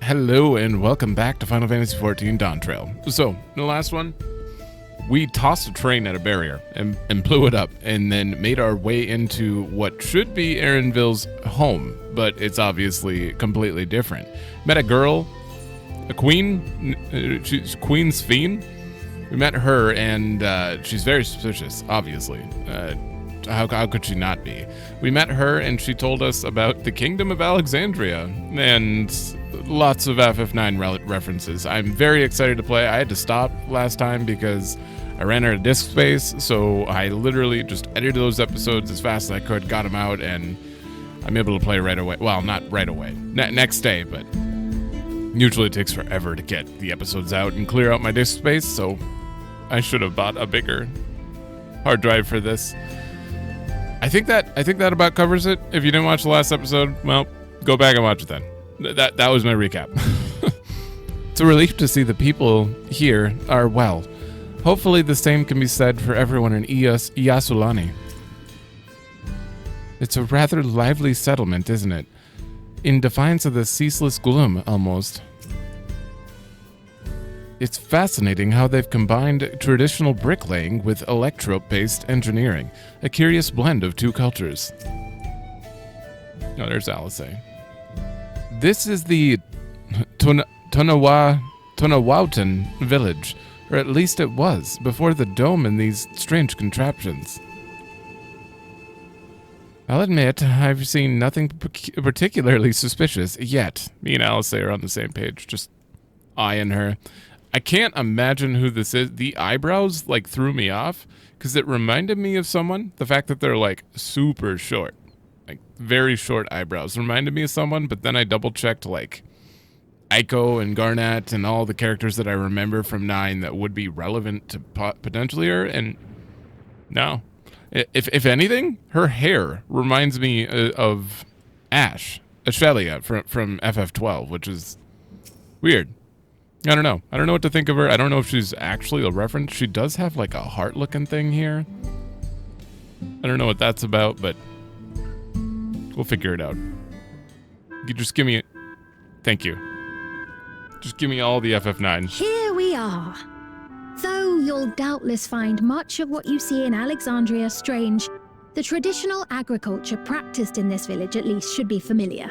Hello and welcome back to Final Fantasy XIV Dawntrail. So, in the last one, we tossed a train at a barrier and blew it up, and then made our way into what should be Erinville's home, but it's obviously completely different. Met a girl, a queen, she's Queen Sphene. We met her, and she's very suspicious, obviously. How could she not be? We met her, and she told us about the Kingdom of Alexandria, and lots of FF9 references. I'm very excited to play. I had to stop last time because I ran out of disk space, so I literally just edited those episodes as fast as I could, got them out, and I'm able to play right away. Well, not right away. Next day, but usually it takes forever to get the episodes out and clear out my disk space, so I should have bought a bigger hard drive for this. I think that about covers it. If you didn't watch the last episode, well, go back and watch it then. That was my recap. It's a relief to see the people here are well. Hopefully the same can be said for everyone in Yasulani. It's a rather lively settlement, isn't it? In defiance of the ceaseless gloom, almost. It's fascinating how they've combined traditional bricklaying with electrope-based engineering, a curious blend of two cultures. Oh, there's Alice. This is the Tonawautan village, or at least it was, before the dome and these strange contraptions. I'll admit, I've seen nothing particularly suspicious yet. Me and Alice are on the same page, just eyeing her. I can't imagine who this is. The eyebrows, threw me off, because it reminded me of someone. The fact that they're, super short. Very short eyebrows. Reminded me of someone, but then I double-checked, Aiko and Garnet and all the characters that I remember from 9 that would be relevant to potentially her, and no. If anything, her hair reminds me of Ashelia from FF12, which is weird. I don't know. I don't know what to think of her. I don't know if she's actually a reference. She does have a heart-looking thing here. I don't know what that's about, but we'll figure it out. You just give me... Thank you. Just give me all the FF9. Here we are. Though you'll doubtless find much of what you see in Alexandria strange, the traditional agriculture practiced in this village at least should be familiar.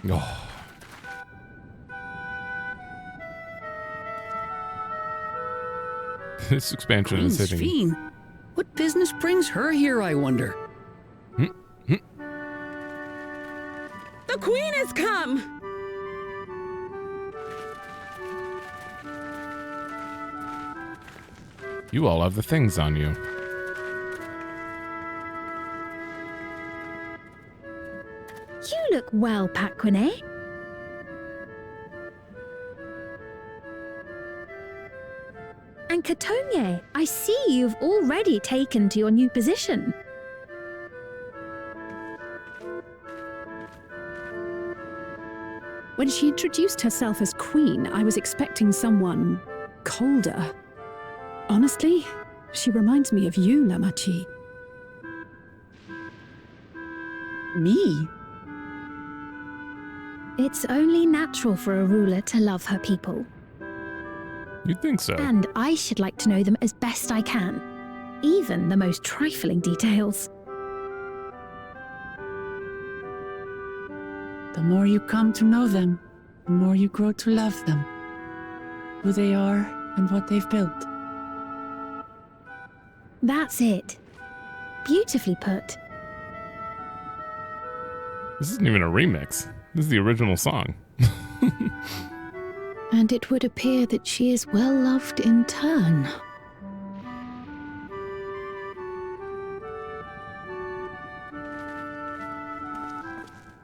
Oh. This expansion is hitting. Sphene. What business brings her here, I wonder? The queen has come! You all have the things on you. You look well, Paquine. And Katonye, I see you've already taken to your new position. When she introduced herself as queen, I was expecting someone colder. Honestly, she reminds me of you, Lamachi. Me? It's only natural for a ruler to love her people. You'd think so. And I should like to know them as best I can, even the most trifling details. The more you come to know them, the more you grow to love them. Who they are and what they've built. That's it. Beautifully put. This isn't even a remix. This is the original song. And it would appear that she is well loved in turn.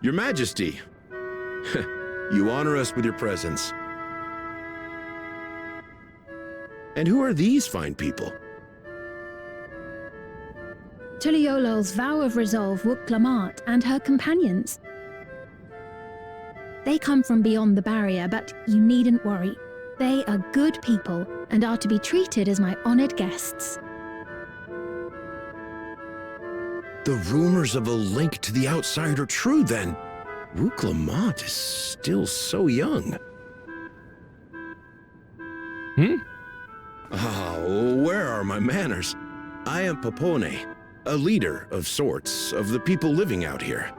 Your Majesty, you honor us with your presence. And who are these fine people? Tuliolol's vow of resolve Wuk-Lamat and her companions. They come from beyond the barrier, but you needn't worry. They are good people, and are to be treated as my honored guests. The rumors of a link to the outside are true, then. Rook Lamont is still so young. Oh, where are my manners? I am Papone, a leader of sorts of the people living out here.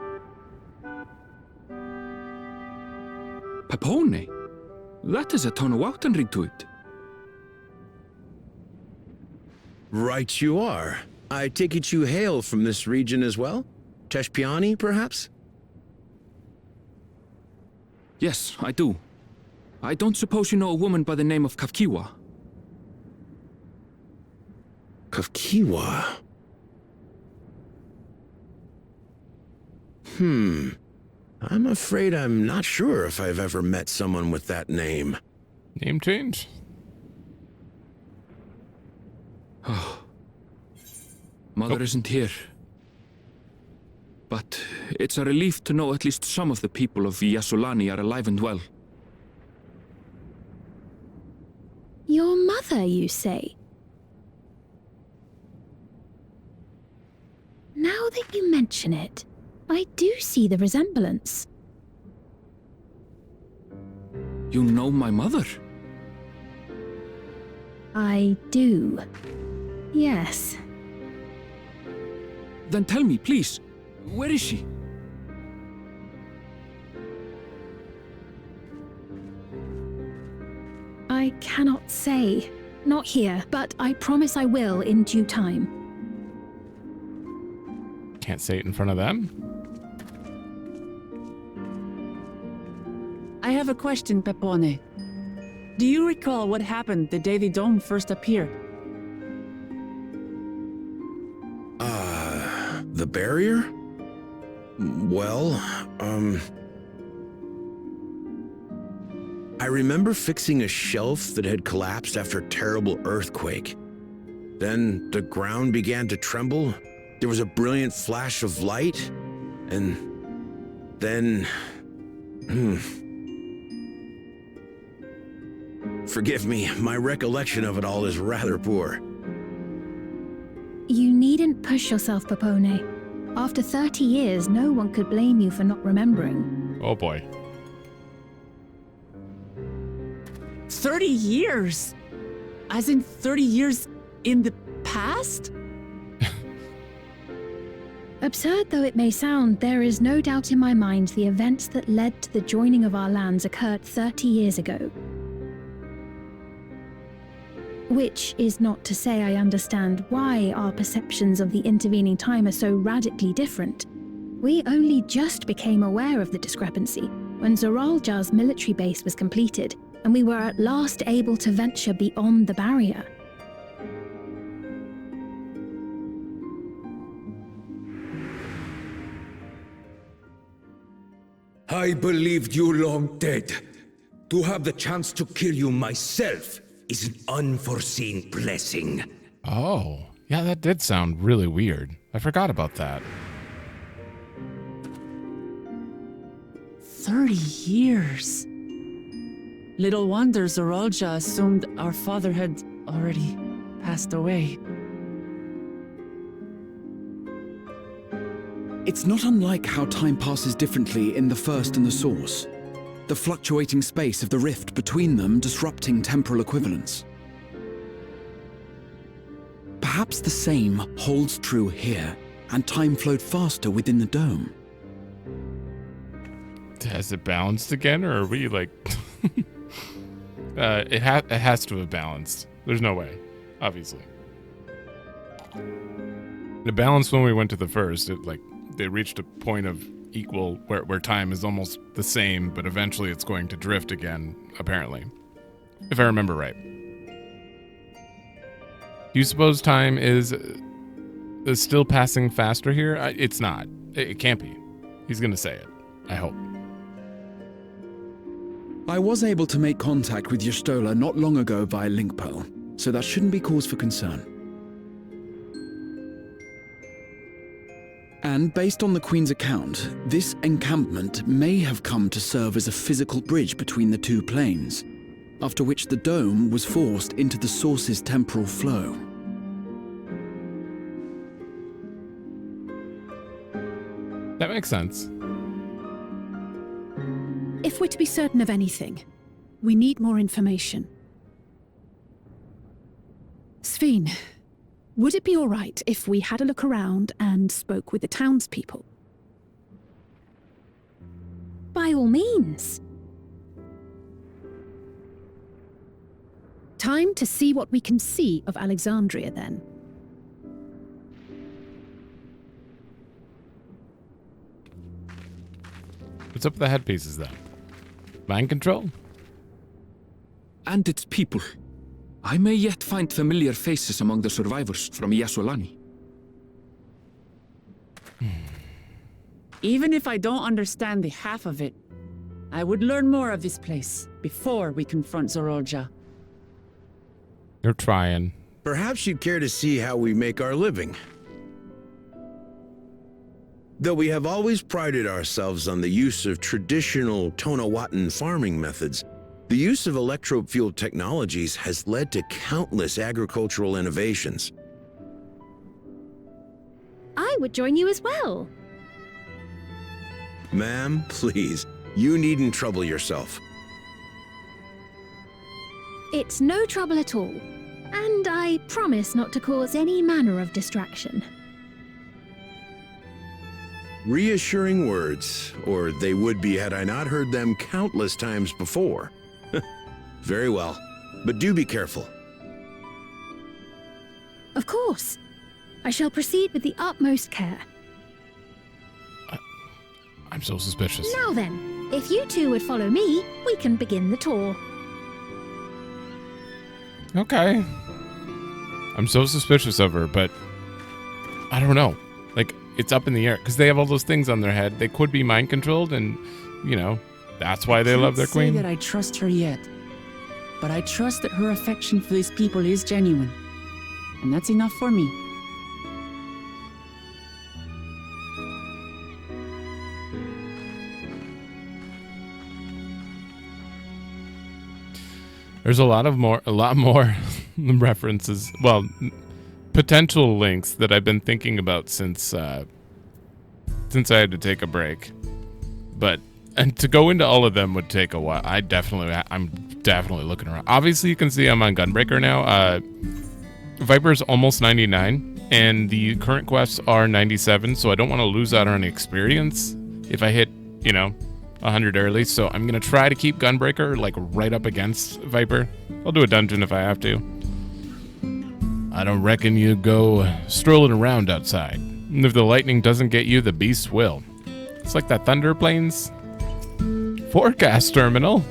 Papone? That is a Tonawautanri to it. Right you are. I take it you hail from this region as well? Teshpiani, perhaps? Yes, I do. I don't suppose you know a woman by the name of Kafkiwa? Kafkiwa? I'm afraid I'm not sure if I've ever met someone with that name. Name change? Mother isn't here. But it's a relief to know at least some of the people of Yasulani are alive and well. Your mother, you say? Now that you mention it, I do see the resemblance. You know my mother? I do. Yes. Then tell me, please, where is she? I cannot say. Not here, but I promise I will in due time. Can't say it in front of them. I have a question, Pepone. Do you recall what happened the day the dome first appeared? The barrier? Well, I remember fixing a shelf that had collapsed after a terrible earthquake. Then the ground began to tremble. There was a brilliant flash of light, and then... Forgive me, my recollection of it all is rather poor. You needn't push yourself, Papone. After 30 years, no one could blame you for not remembering. Oh boy. 30 years? As in 30 years in the past? Absurd though it may sound, there is no doubt in my mind the events that led to the joining of our lands occurred 30 years ago. Which is not to say I understand why our perceptions of the intervening time are so radically different. We only just became aware of the discrepancy when Zoralja's military base was completed, and we were at last able to venture beyond the barrier. I believed you long dead. To have the chance to kill you myself is an unforeseen blessing. Oh, yeah, that did sound really weird. I forgot about that. 30 years. Little wonder Zoralja assumed our father had already passed away. It's not unlike how time passes differently in the First and the Source. The fluctuating space of the rift between them disrupting temporal equivalence. Perhaps the same holds true here, and time flowed faster within the dome. Has it balanced again, or are we like... it has to have balanced. There's no way, obviously. It balanced when we went to the first. They reached a point of equal where time is almost the same, but eventually it's going to drift again, apparently. If I remember right. Do you suppose time is still passing faster here? It's not. It can't be. He's going to say it. I hope. I was able to make contact with Y'shtola not long ago via Link Pearl, so that shouldn't be cause for concern. And based on the Queen's account, this encampment may have come to serve as a physical bridge between the two planes. after which the dome was forced into the source's temporal flow. That makes sense. If we're to be certain of anything, we need more information. Sphene, would it be all right if we had a look around and spoke with the townspeople? By all means. Time to see what we can see of Alexandria, then. What's up with the headpieces, though? Mind control? And its people. I may yet find familiar faces among the survivors from Yasolani. Even if I don't understand the half of it, I would learn more of this place before we confront Zorolja. You're trying. Perhaps you'd care to see how we make our living. Though we have always prided ourselves on the use of traditional Tonawatan farming methods, the use of electro-fueled technologies has led to countless agricultural innovations. I would join you as well. Ma'am, please, you needn't trouble yourself. It's no trouble at all. And I promise not to cause any manner of distraction. Reassuring words, or they would be had I not heard them countless times before. Very well, but do be careful. Of course. I shall proceed with the utmost care. I'm so suspicious. Now then, if you two would follow me, we can begin the tour. Okay. I'm so suspicious of her, but I don't know. Like, it's up in the air because they have all those things on their head. They could be mind controlled, and you know, that's why they love their queen. I can't say that I trust her yet, but I trust that her affection for these people is genuine, and that's enough for me. There's a lot more references. Well, potential links that I've been thinking about since I had to take a break. And to go into all of them would take a while. I'm definitely looking around. Obviously, you can see I'm on Gunbreaker now. Viper's almost 99, and the current quests are 97. So I don't want to lose out on any experience if I hit, 100 early, so I'm gonna try to keep Gunbreaker like right up against Viper. I'll do a dungeon if I have to. I don't reckon you go strolling around outside. And if the lightning doesn't get you, the beast will. It's like that Thunder Plains forecast terminal.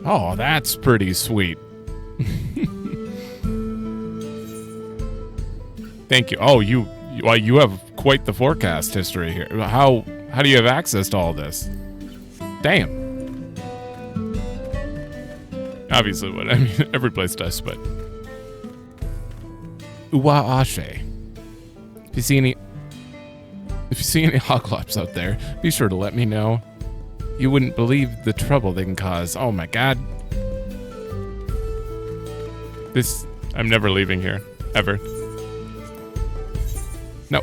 Oh, that's pretty sweet. Thank you. Oh, you have quite the forecast history here. How do you have access to all this? Damn. Obviously, every place does, but. Uwa-ashe. If you see any hoglops out there, be sure to let me know. You wouldn't believe the trouble they can cause. Oh my god. I'm never leaving here. Ever. No.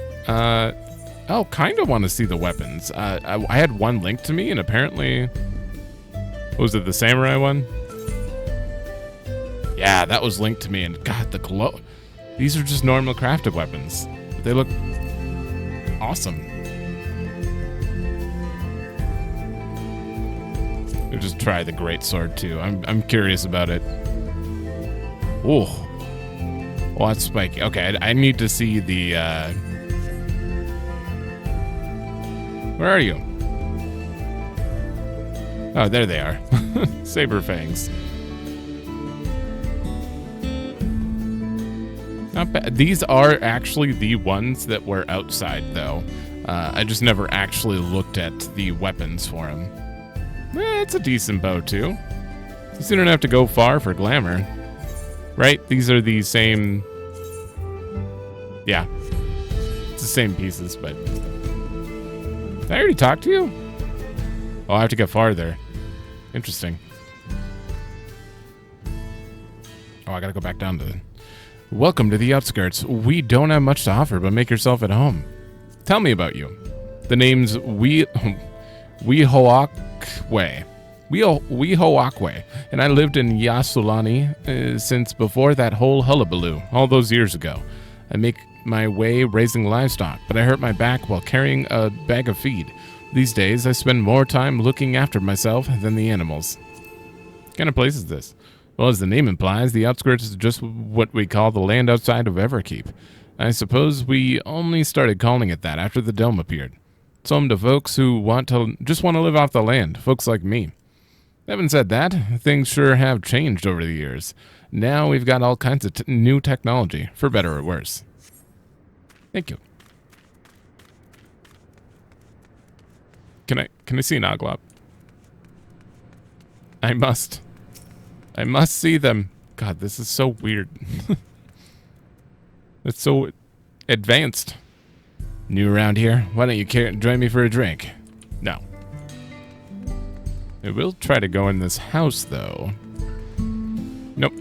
Kind of want to see the weapons. I had one linked to me, and apparently... Was it the samurai one? Yeah, that was linked to me, and god, the glow... These are just normal crafted weapons. But they look... awesome. I'll just try the greatsword, too. I'm curious about it. Ooh. Well, that's spiky. Okay, I need to see the... Where are you? Oh, there they are. Saber fangs. Not bad. These are actually the ones that were outside, though. I just never actually looked at the weapons for them. It's a decent bow, too. You don't have to go far for glamour. Right? These are the same... Yeah. It's the same pieces, but... Did I already talk to you? Oh, I have to get farther. Interesting. I gotta go back down to the... Welcome to the outskirts. We don't have much to offer, but make yourself at home. Tell me about you. The name's Wehoakwe, and I lived in Yasulani since before that whole hullabaloo, all those years ago. I make my way raising livestock, but I hurt my back while carrying a bag of feed. These days, I spend more time looking after myself than the animals. What kind of place is this? Well, as the name implies, the outskirts is just what we call the land outside of Everkeep. I suppose we only started calling it that after the dome appeared. It's home to folks who just want to live off the land, folks like me. Having said that, things sure have changed over the years. Now we've got all kinds of new technology, for better or worse. Thank you. Can I see an Oglop? I must see them. God, this is so weird. It's so advanced. New around here? Why don't you join me for a drink? No. I will try to go in this house, though. Nope.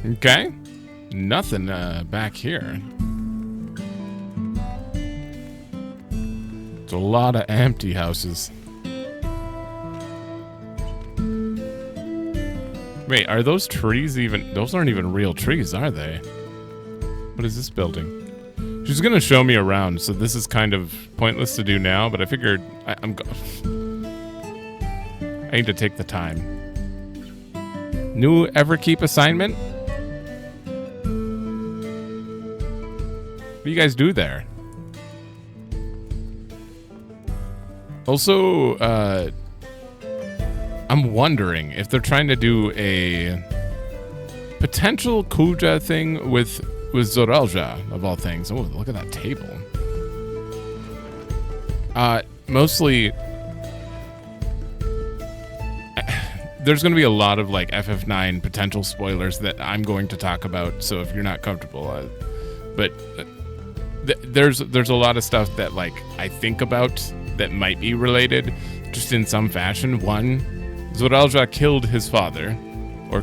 Okay. Nothing back here. It's a lot of empty houses. Wait, are those trees even... Those aren't even real trees, are they? What is this building? She's gonna show me around, so this is kind of pointless to do now, but I figured I need to take the time. New Everkeep assignment? What do you guys do there? Also, I'm wondering if they're trying to do a potential Kuja thing with Zoralja, of all things. Oh, look at that table. Mostly, there's going to be a lot of like FF9 potential spoilers that I'm going to talk about. So if you're not comfortable, but there's a lot of stuff that like I think about that might be related, just in some fashion. One, Zoralja killed his father, or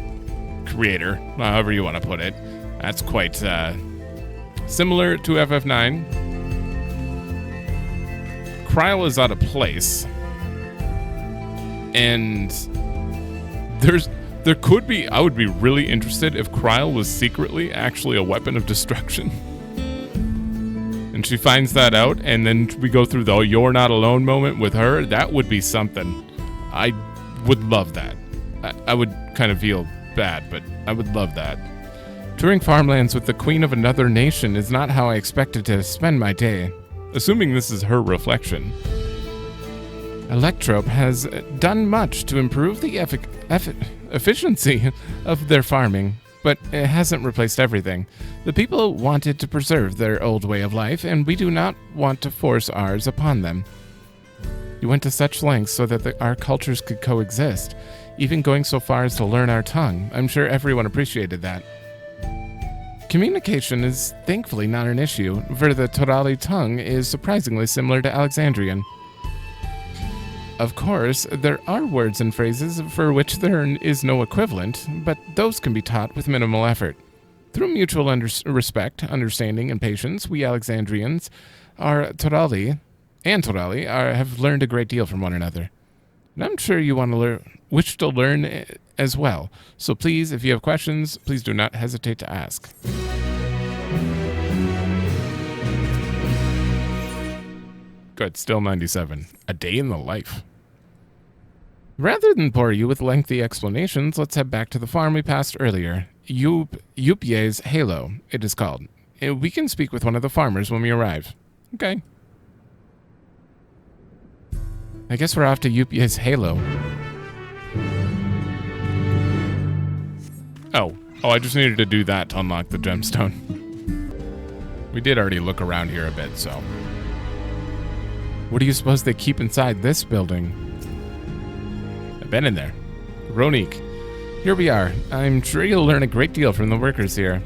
creator, however you want to put it. That's quite similar to FF9. Kryl is out of place, and there could be. I would be really interested if Kryl was secretly actually a weapon of destruction. And she finds that out, and then we go through the "you're not alone" moment with her. That would be something. I would love that. I would kind of feel bad, but I would love that. Touring farmlands with the queen of another nation is not how I expected to spend my day. Assuming this is her reflection. Electrope has done much to improve the efficiency of their farming, but it hasn't replaced everything. The people wanted to preserve their old way of life, and we do not want to force ours upon them. You went to such lengths so that our cultures could coexist, even going so far as to learn our tongue. I'm sure everyone appreciated that. Communication is thankfully not an issue, for the Turali tongue is surprisingly similar to Alexandrian. Of course, there are words and phrases for which there is no equivalent, but those can be taught with minimal effort. Through mutual respect, understanding, and patience, we Alexandrians have learned a great deal from one another. And I'm sure you wish to learn as well. So please, if you have questions, please do not hesitate to ask. Good, still 97. A day in the life. Rather than bore you with lengthy explanations, let's head back to the farm we passed earlier. Yupye's Halo, it is called. We can speak with one of the farmers when we arrive. Okay. I guess we're off to Yupye's Halo. Oh, I just needed to do that to unlock the gemstone. We did already look around here a bit, so... What do you suppose they keep inside this building? I've been in there. Ronique, here we are. I'm sure you'll learn a great deal from the workers here.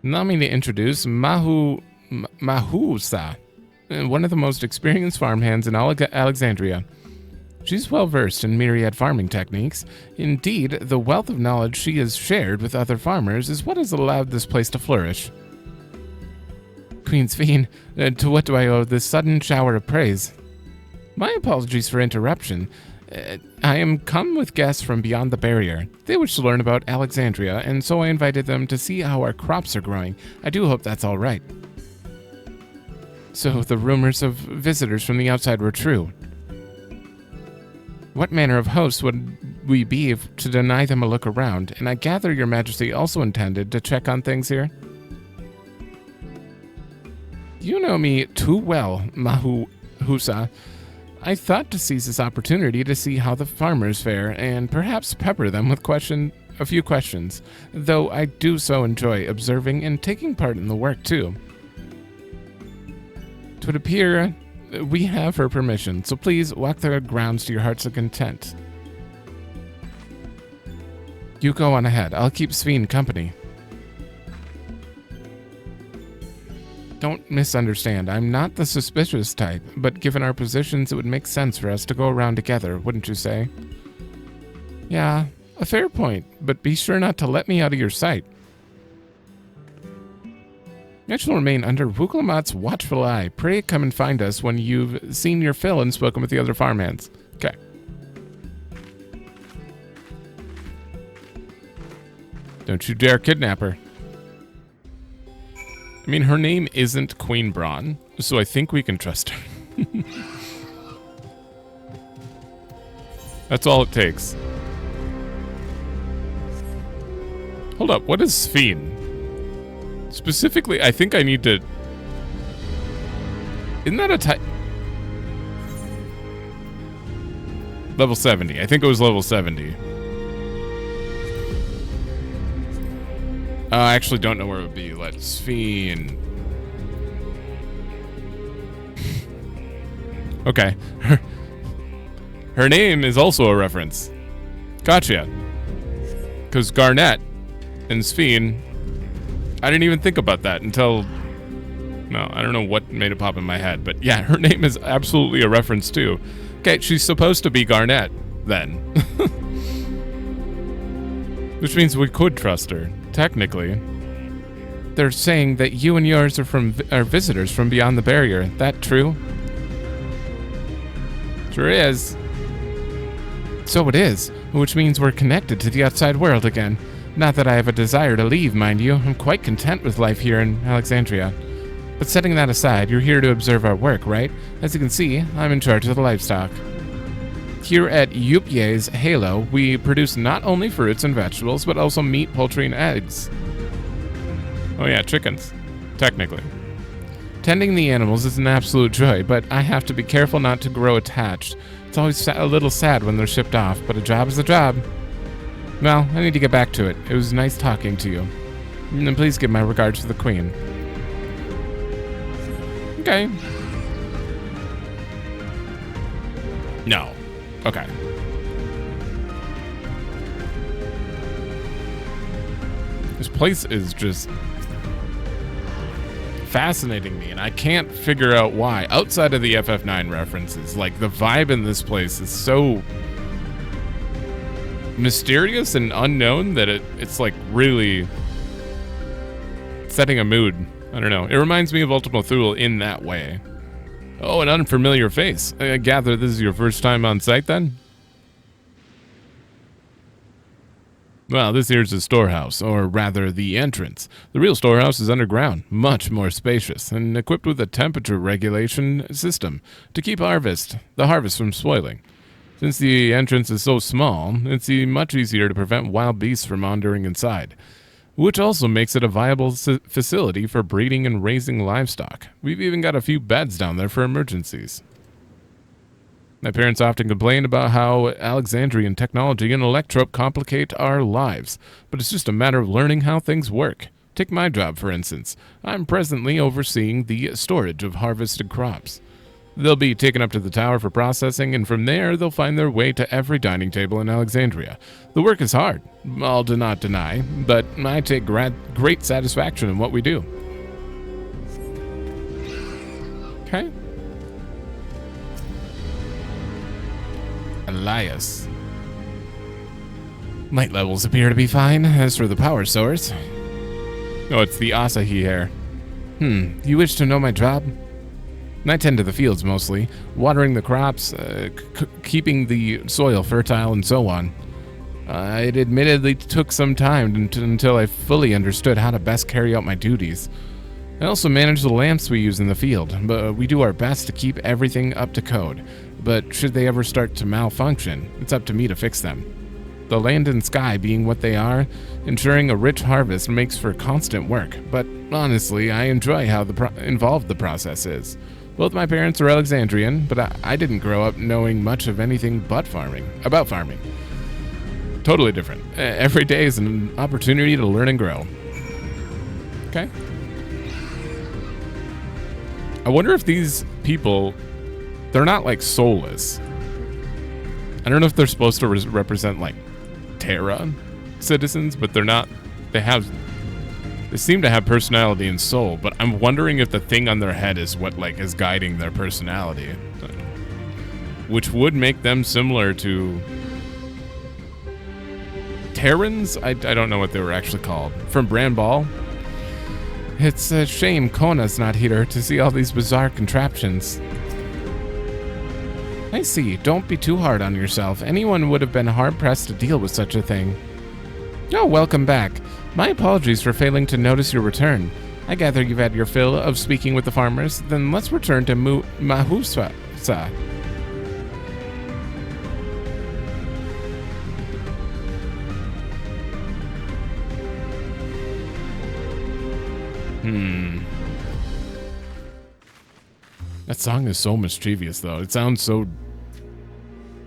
Allow me to introduce Mahusa, one of the most experienced farmhands in Alexandria. She's well-versed in myriad farming techniques. Indeed, the wealth of knowledge she has shared with other farmers is what has allowed this place to flourish. Queen Sphene, to what do I owe this sudden shower of praise? My apologies for interruption. I am come with guests from beyond the barrier. They wish to learn about Alexandria, and so I invited them to see how our crops are growing. I do hope that's all right. So the rumors of visitors from the outside were true. What manner of hosts would we be to deny them a look around? And I gather your majesty also intended to check on things here? You know me too well, Mahusa. I thought to seize this opportunity to see how the farmers fare and perhaps pepper them with a few questions, though I do so enjoy observing and taking part in the work too. It would appear we have her permission, so please walk the grounds to your heart's content. You go on ahead. I'll keep Sphene company. Don't misunderstand. I'm not the suspicious type, but given our positions, it would make sense for us to go around together, wouldn't you say? Yeah, a fair point, but be sure not to let me out of your sight. I shall remain under Wukalamat's watchful eye. Pray come and find us when you've seen your fill and spoken with the other farmhands. Okay. Don't you dare kidnap her. I mean, her name isn't Queen Braun, so I think we can trust her. That's all it takes. Hold up, what is Sphene? Specifically, I think I need to... Isn't that a type? Level 70. I think it was level 70. I actually don't know where it would be. Let's Sphene. Okay. Her name is also a reference. Gotcha. Because Garnet and Sphene... I didn't even think about that until... No, I don't know what made it pop in my head. But yeah, her name is absolutely a reference too. Okay, she's supposed to be Garnet, then. Which means we could trust her, technically. They're saying that you and yours are visitors from beyond the barrier. That true? Sure is. So it is, which means we're connected to the outside world again. Not that I have a desire to leave, mind you. I'm quite content with life here in Alexandria. But setting that aside, you're here to observe our work, right? As you can see, I'm in charge of the livestock. Here at Yupye's Halo, we produce not only fruits and vegetables, but also meat, poultry, and eggs. Oh yeah, chickens. Technically. Tending the animals is an absolute joy, but I have to be careful not to grow attached. It's always a little sad when they're shipped off, but a job is a job. Well, I need to get back to it. It was nice talking to you. And then please give my regards to the Queen. Okay. No. Okay. This place is just fascinating me, and I can't figure out why. Outside of the FF9 references, like, the vibe in this place is so mysterious and unknown that it's like really setting a mood. I don't know. It reminds me of Ultima Thule in that way. Oh, an unfamiliar face. I gather this is your first time on site then? Well, this here's the storehouse, or rather the entrance. The real storehouse is underground, much more spacious, and equipped with a temperature regulation system to keep the harvest from spoiling. Since the entrance is so small, it's much easier to prevent wild beasts from wandering inside, which also makes it a viable facility for breeding and raising livestock. We've even got a few beds down there for emergencies. My parents often complain about how Alexandrian technology and electrope complicate our lives, but it's just a matter of learning how things work. Take my job, for instance. I'm presently overseeing the storage of harvested crops. They'll be taken up to the tower for processing, and from there they'll find their way to every dining table in Alexandria. The work is hard, I'll not deny, but I take great satisfaction in what we do. Okay. Elias. Light levels appear to be fine. As for the power source... Oh, it's the Asahi here. You wish to know my job? I tend to the fields mostly, watering the crops, keeping the soil fertile, and so on. It admittedly took some time until I fully understood how to best carry out my duties. I also manage the lamps we use in the field, but we do our best to keep everything up to code. But should they ever start to malfunction, it's up to me to fix them. The land and sky being what they are, ensuring a rich harvest makes for constant work, but honestly, I enjoy how involved the process is. Both my parents are Alexandrian, but I didn't grow up knowing much of anything but about farming. Totally different. Every day is an opportunity to learn and grow. Okay. I wonder if these people, they're not like soulless. I don't know if they're supposed to represent like Terra citizens, but they're not. They seem to have personality and soul, but I'm wondering if the thing on their head is what like is guiding their personality, which would make them similar to Terrans. I don't know what they were actually called. From Bran-Bal. It's a shame Kona's not here to see all these bizarre contraptions. I see. Don't be too hard on yourself. Anyone would have been hard-pressed to deal with such a thing. Oh, welcome back. My apologies for failing to notice your return. I gather you've had your fill of speaking with the farmers. Then let's return to Mahusa. That song is so mischievous, though. It sounds so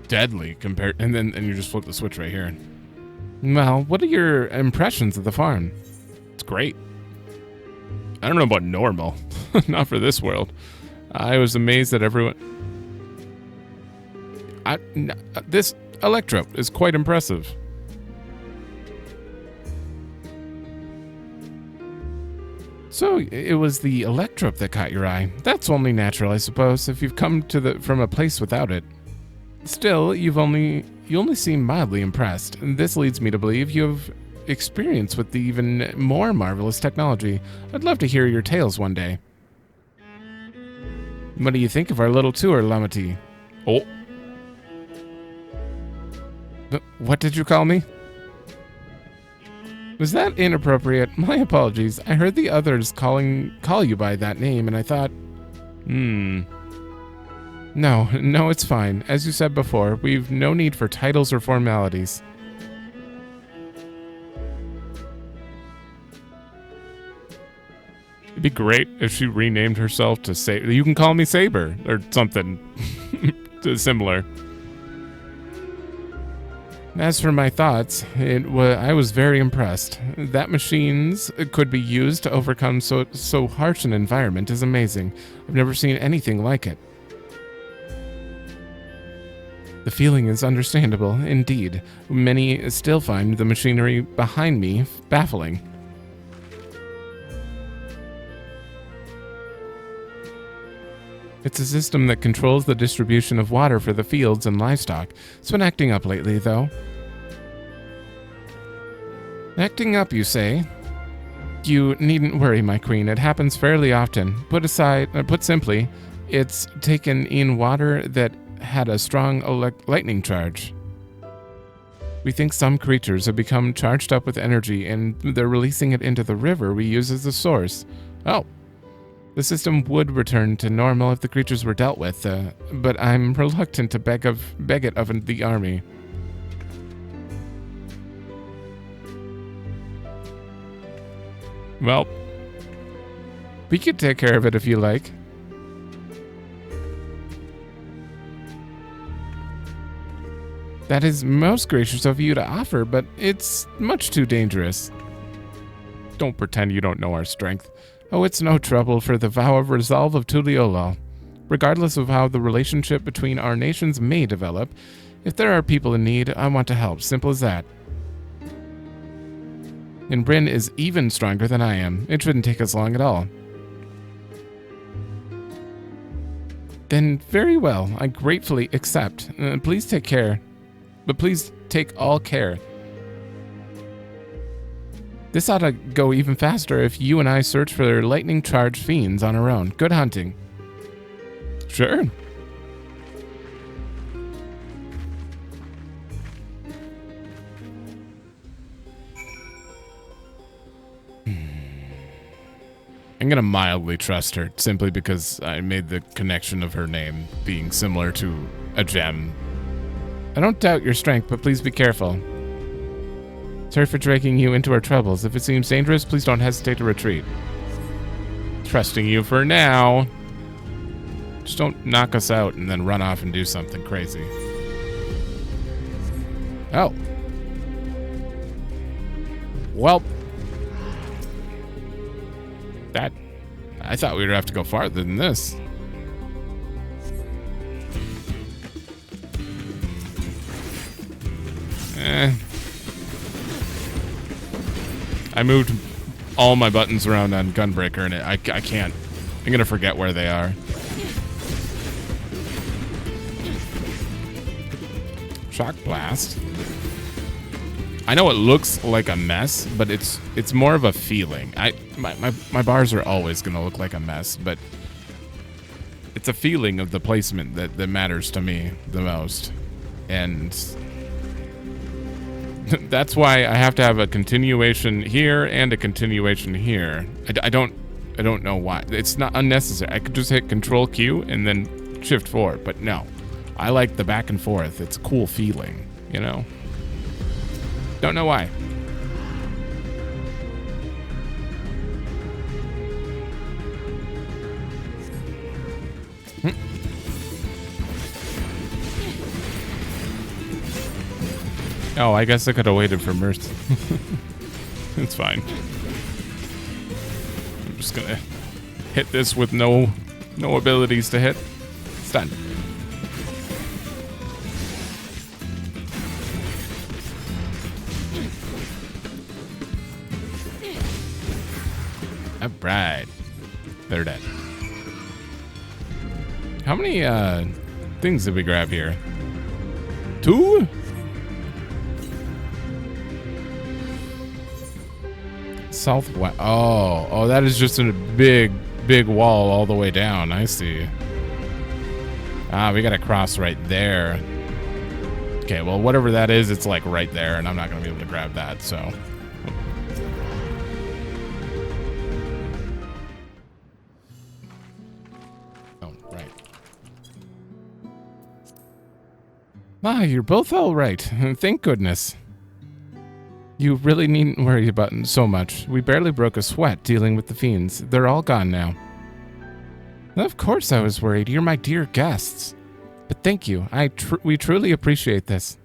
deadly compared, and you just flip the switch right here. Well, what are your impressions of the farm? It's great. I don't know about normal. Not for this world. I was amazed that everyone... This Electro is quite impressive. So, it was the Electrop that caught your eye. That's only natural, I suppose, if you've come from a place without it. Still, you only seem mildly impressed, and this leads me to believe you have experience with the even more marvelous technology. I'd love to hear your tales one day. What do you think of our little tour, Lamati? Oh. What did you call me? Was that inappropriate? My apologies. I heard the others call you by that name, and I thought, No, it's fine. As you said before, we've no need for titles or formalities. It'd be great if she renamed herself to Saber. You can call me Saber, or something similar. As for my thoughts, I was very impressed. That machines could be used to overcome so harsh an environment is amazing. I've never seen anything like it. The feeling is understandable, indeed. Many still find the machinery behind me baffling. It's a system that controls the distribution of water for the fields and livestock. It's been acting up lately, though. Acting up, you say? You needn't worry, my queen. It happens fairly often. Put simply, it's taken in water that had a strong lightning charge. We think some creatures have become charged up with energy, and they're releasing it into the river we use as the source. Oh. The system would return to normal if the creatures were dealt with, but I'm reluctant to beg it of the army. Well, we could take care of it if you like. That is most gracious of you to offer, but it's much too dangerous. Don't pretend you don't know our strength. Oh, it's no trouble for the vow of resolve of Tuliolal. Regardless of how the relationship between our nations may develop, if there are people in need, I want to help. Simple as that. And Bryn is even stronger than I am. It shouldn't take us long at all. Then very well, I gratefully accept. Please take care. But please take all care. This ought to go even faster if you and I search for lightning-charged fiends on our own. Good hunting. Sure. I'm gonna mildly trust her, simply because I made the connection of her name being similar to a gem. I don't doubt your strength, but please be careful. Sorry for dragging you into our troubles. If it seems dangerous, please don't hesitate to retreat. Trusting you for now. Just don't knock us out and then run off and do something crazy. Oh. Well. I thought we would have to go farther than this. I moved all my buttons around on Gunbreaker and I can't. I'm gonna forget where they are. Shock Blast. I know it looks like a mess, but it's more of a feeling. My bars are always gonna look like a mess, but it's a feeling of the placement that matters to me the most. And that's why I have to have a continuation here and a continuation here. I don't know why. It's not unnecessary. I could just hit Control Q and then Shift 4, but no. I like the back and forth. It's a cool feeling, you know? Don't know why. Oh, I guess I could have waited for Mercy. It's fine. I'm just gonna hit this with no abilities to hit. It's done. Alright. They're dead. How many things did we grab here? 2? Southwest. Oh, that is just a big wall all the way down. I see. Ah, we gotta cross right there. Okay, well, whatever that is, it's like right there, and I'm not gonna be able to grab that, so. Oh, right. Ah, you're both all right. Thank goodness. You really needn't worry about it so much. We barely broke a sweat dealing with the fiends. They're all gone now. Of course I was worried. You're my dear guests. But thank you. We truly appreciate this.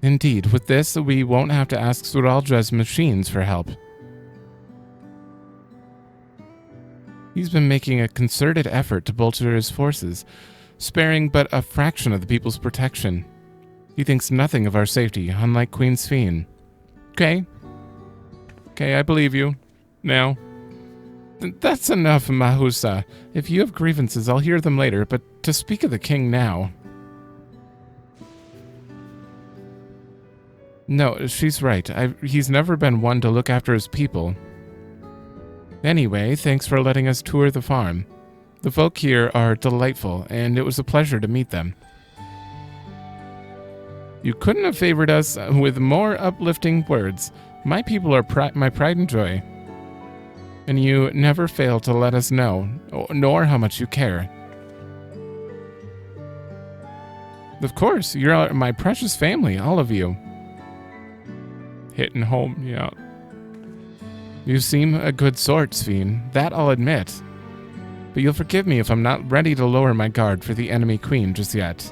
Indeed, with this, we won't have to ask Suralja's machines for help. He's been making a concerted effort to bolster his forces, sparing but a fraction of the people's protection. He thinks nothing of our safety, unlike Queen Sphene. Okay, I believe you. Now. That's enough, Mahusa. If you have grievances, I'll hear them later, but to speak of the king now. No, she's right. He's never been one to look after his people. Anyway, thanks for letting us tour the farm. The folk here are delightful, and it was a pleasure to meet them. You couldn't have favored us with more uplifting words. My people are my pride and joy. And you never fail to let us know, nor how much you care. Of course, you're my precious family, all of you. Hitting home, yeah. You seem a good sort, Sphene. That I'll admit. But you'll forgive me if I'm not ready to lower my guard for the enemy queen just yet.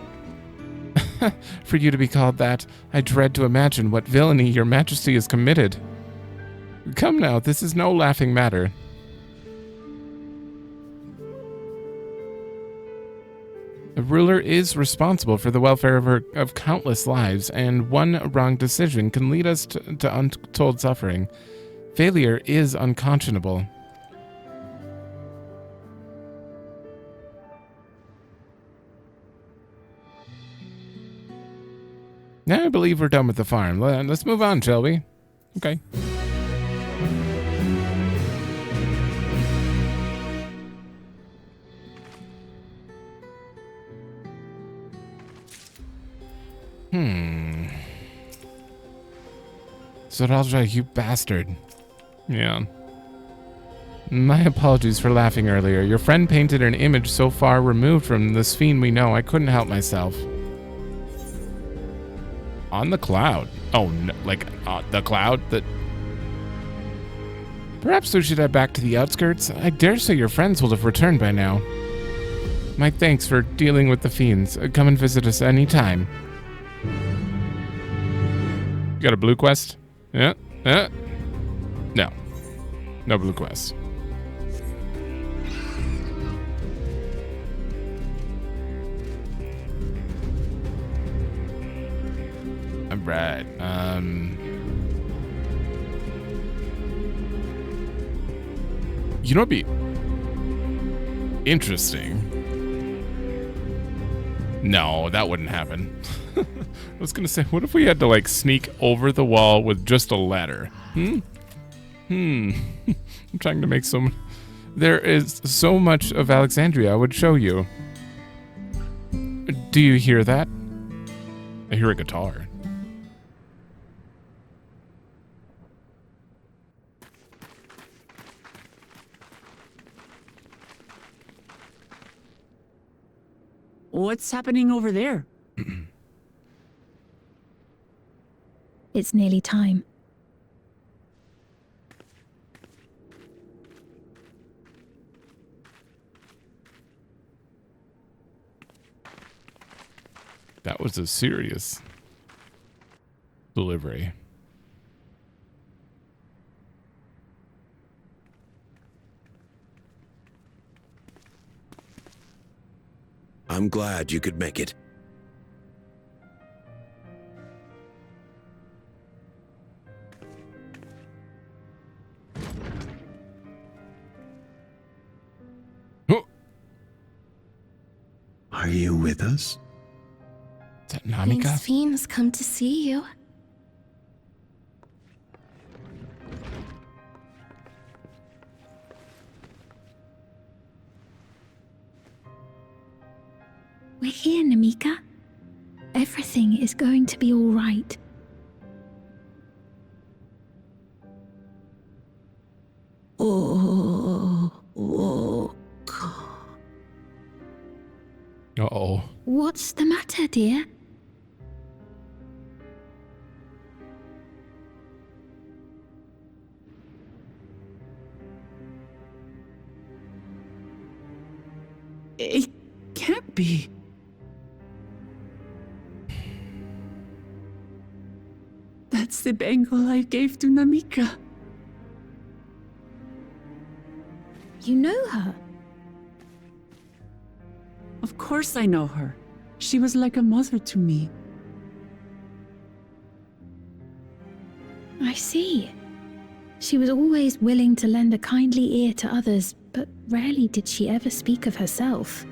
For you to be called that, I dread to imagine what villainy your majesty has committed. Come now, this is no laughing matter. A ruler is responsible for the welfare of countless lives, and one wrong decision can lead us to untold suffering. Failure is unconscionable. Now I believe we're done with the farm. Let's move on, shall we? Okay. Zoralja, you bastard. Yeah. My apologies for laughing earlier. Your friend painted an image so far removed from this fiend we know, I couldn't help myself. On the cloud? Oh, no, like the cloud? Perhaps we should head back to the outskirts. I dare say your friends will have returned by now. My thanks for dealing with the fiends. Come and visit us anytime. You got a blue quest? Yeah? No. No blue quest. Alright, you know what'd be interesting? No, that wouldn't happen. I was gonna say, what if we had to like sneak over the wall with just a ladder? I'm trying to make some... There is so much of Alexandria I would show you. Do you hear that? I hear a guitar. What's happening over there? It's nearly time. That was a serious delivery. I'm glad you could make it. Are you with us? Is that Namika? Thanks, fiends come to see you. We're here, Namika. Everything is going to be all right. Uh-oh. What's the matter, dear? It can't be. That's the bangle I gave to Namika. You know her? Of course I know her. She was like a mother to me. I see. She was always willing to lend a kindly ear to others, but rarely did she ever speak of herself.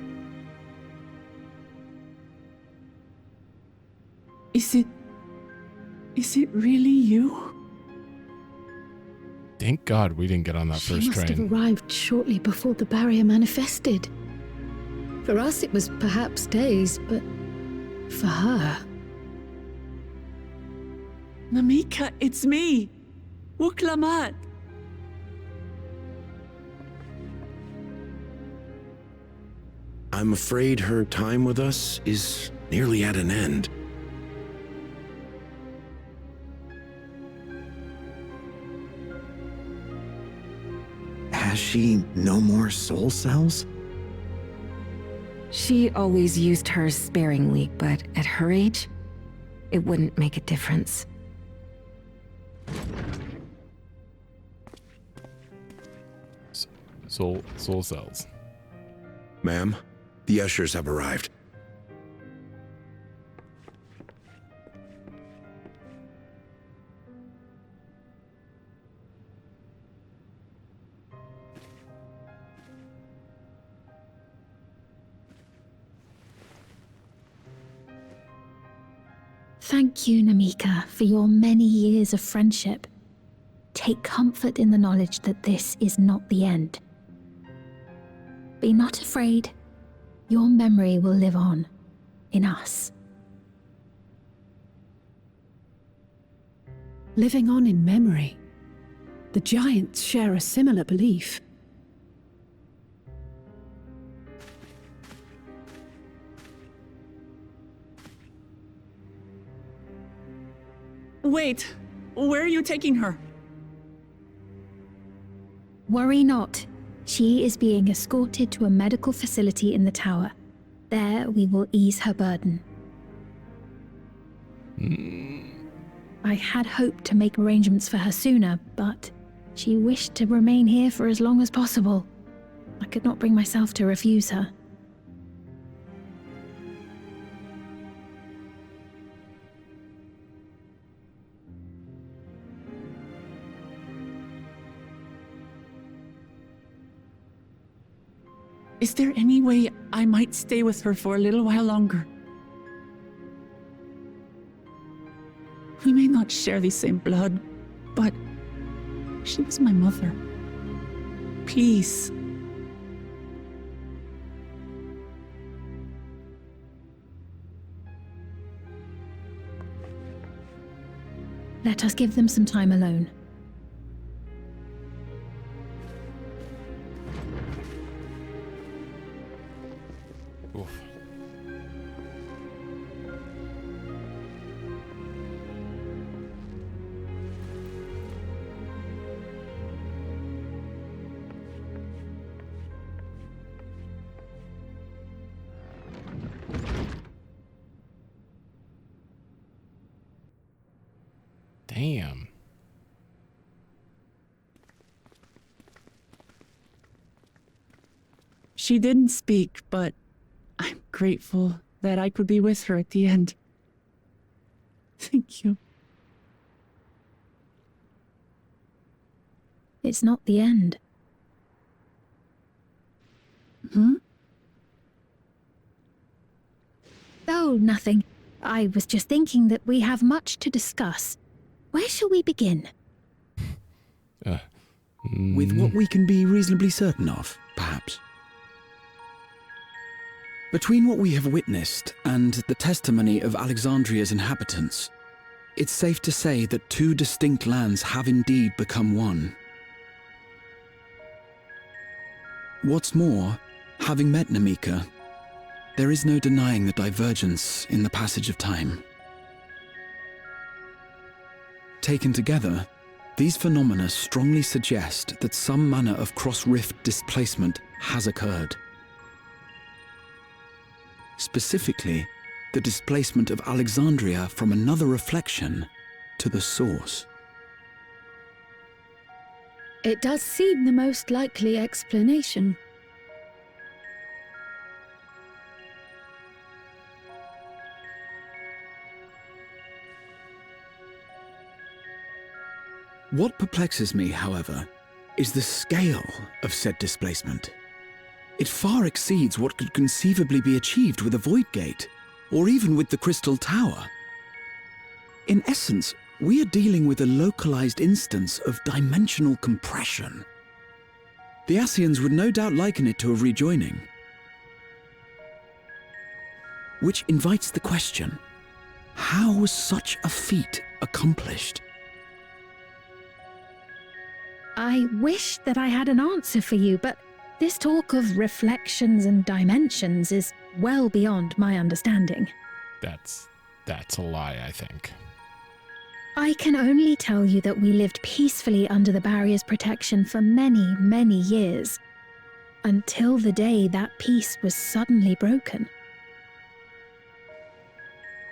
Is it really you? Thank God we didn't get on that first She must train. have arrived shortly before the barrier manifested. For us, it was perhaps days, but for her... Namika, it's me! Wuklamat! I'm afraid her time with us is nearly at an end. Has she no more soul cells? She always used hers sparingly, but at her age, it wouldn't make a difference. Soul cells. Ma'am, the ushers have arrived. Thank you, Namika, for your many years of friendship. Take comfort in the knowledge that this is not the end. Be not afraid. Your memory will live on, in us. Living on in memory. The giants share a similar belief. Wait, where are you taking her? Worry not. She is being escorted to a medical facility in the tower. There we will ease her burden. I had hoped to make arrangements for her sooner, but she wished to remain here for as long as possible. I could not bring myself to refuse her. Is there any way I might stay with her for a little while longer? We may not share the same blood, but she was my mother. Please. Let us give them some time alone. Oof. Damn. She didn't speak, but I'm grateful that I could be with her at the end. Thank you. It's not the end. Oh, nothing. I was just thinking that we have much to discuss. Where shall we begin? With what we can be reasonably certain of, perhaps. Between what we have witnessed and the testimony of Alexandria's inhabitants, it's safe to say that two distinct lands have indeed become one. What's more, having met Namika, there is no denying the divergence in the passage of time. Taken together, these phenomena strongly suggest that some manner of cross-rift displacement has occurred. Specifically, the displacement of Alexandria from another reflection to the source. It does seem the most likely explanation. What perplexes me, however, is the scale of said displacement. It far exceeds what could conceivably be achieved with a void gate, or even with the Crystal Tower. In essence, we are dealing with a localized instance of dimensional compression. The Ascians would no doubt liken it to a rejoining. Which invites the question, how was such a feat accomplished? I wish that I had an answer for you, but this talk of reflections and dimensions is well beyond my understanding. That's a lie, I think. I can only tell you that we lived peacefully under the barrier's protection for many, many years, until the day that peace was suddenly broken.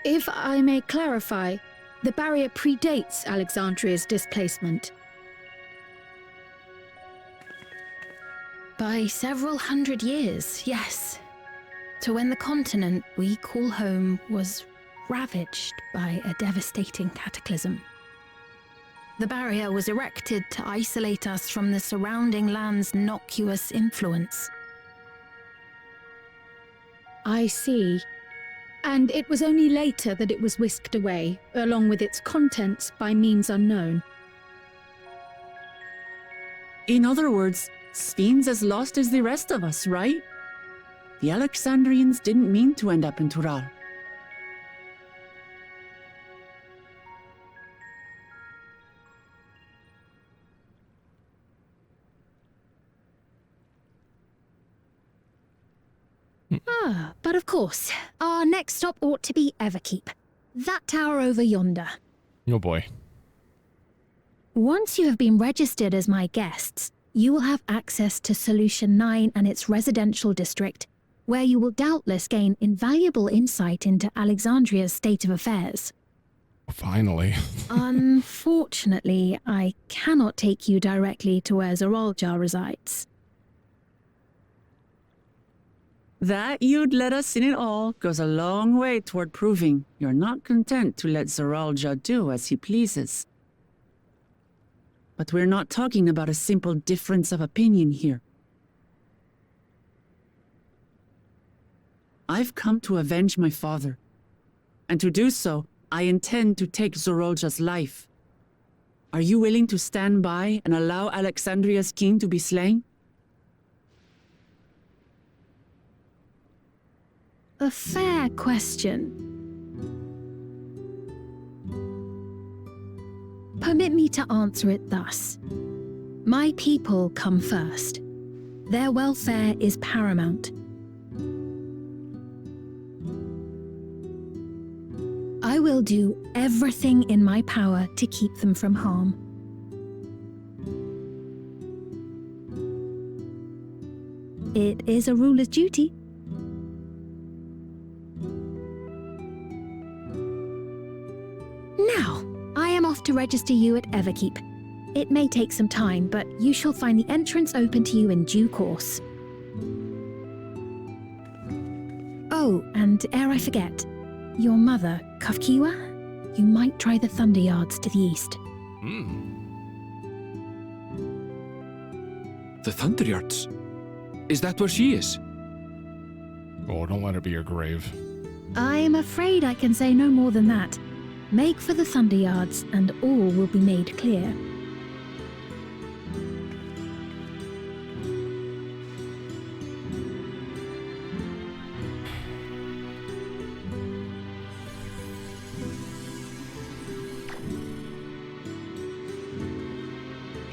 If I may clarify, the barrier predates Alexandria's displacement. By several hundred years, yes. To when the continent we call home was ravaged by a devastating cataclysm. The barrier was erected to isolate us from the surrounding land's noxious influence. I see. And it was only later that it was whisked away, along with its contents, by means unknown. In other words, Sven's as lost as the rest of us, right? The Alexandrians didn't mean to end up in Tural. But of course, our next stop ought to be Everkeep. That tower over yonder. Oh boy. Once you have been registered as my guests, you will have access to Solution 9 and its residential district, where you will doubtless gain invaluable insight into Alexandria's state of affairs. Finally. Unfortunately, I cannot take you directly to where Zoralja resides. That you'd let us in it all goes a long way toward proving you're not content to let Zoralja do as he pleases. But we're not talking about a simple difference of opinion here. I've come to avenge my father, and to do so, I intend to take Zoralja's life. Are you willing to stand by and allow Alexandria's king to be slain? A fair question. Permit me to answer it thus. My people come first. Their welfare is paramount. I will do everything in my power to keep them from harm. It is a ruler's duty. Now, I am off to register you at Everkeep. It may take some time, but you shall find the entrance open to you in due course. Oh, and ere I forget, your mother, Kafkiwa, you might try the Thunder Yards to the east. The Thunder Yards? Is that where she is? Oh, don't let her be your grave. I'm afraid I can say no more than that. Make for the Thunder Yards, and all will be made clear.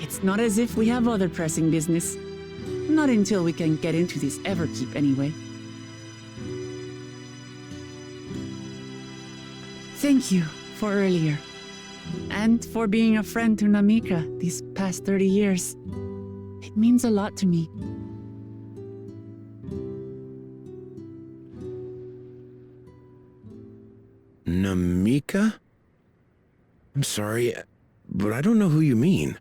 It's not as if we have other pressing business. Not until we can get into this Everkeep, anyway. Thank you for earlier, and for being a friend to Namika these past 30 years. It means a lot to me. Namika? I'm sorry, but I don't know who you mean.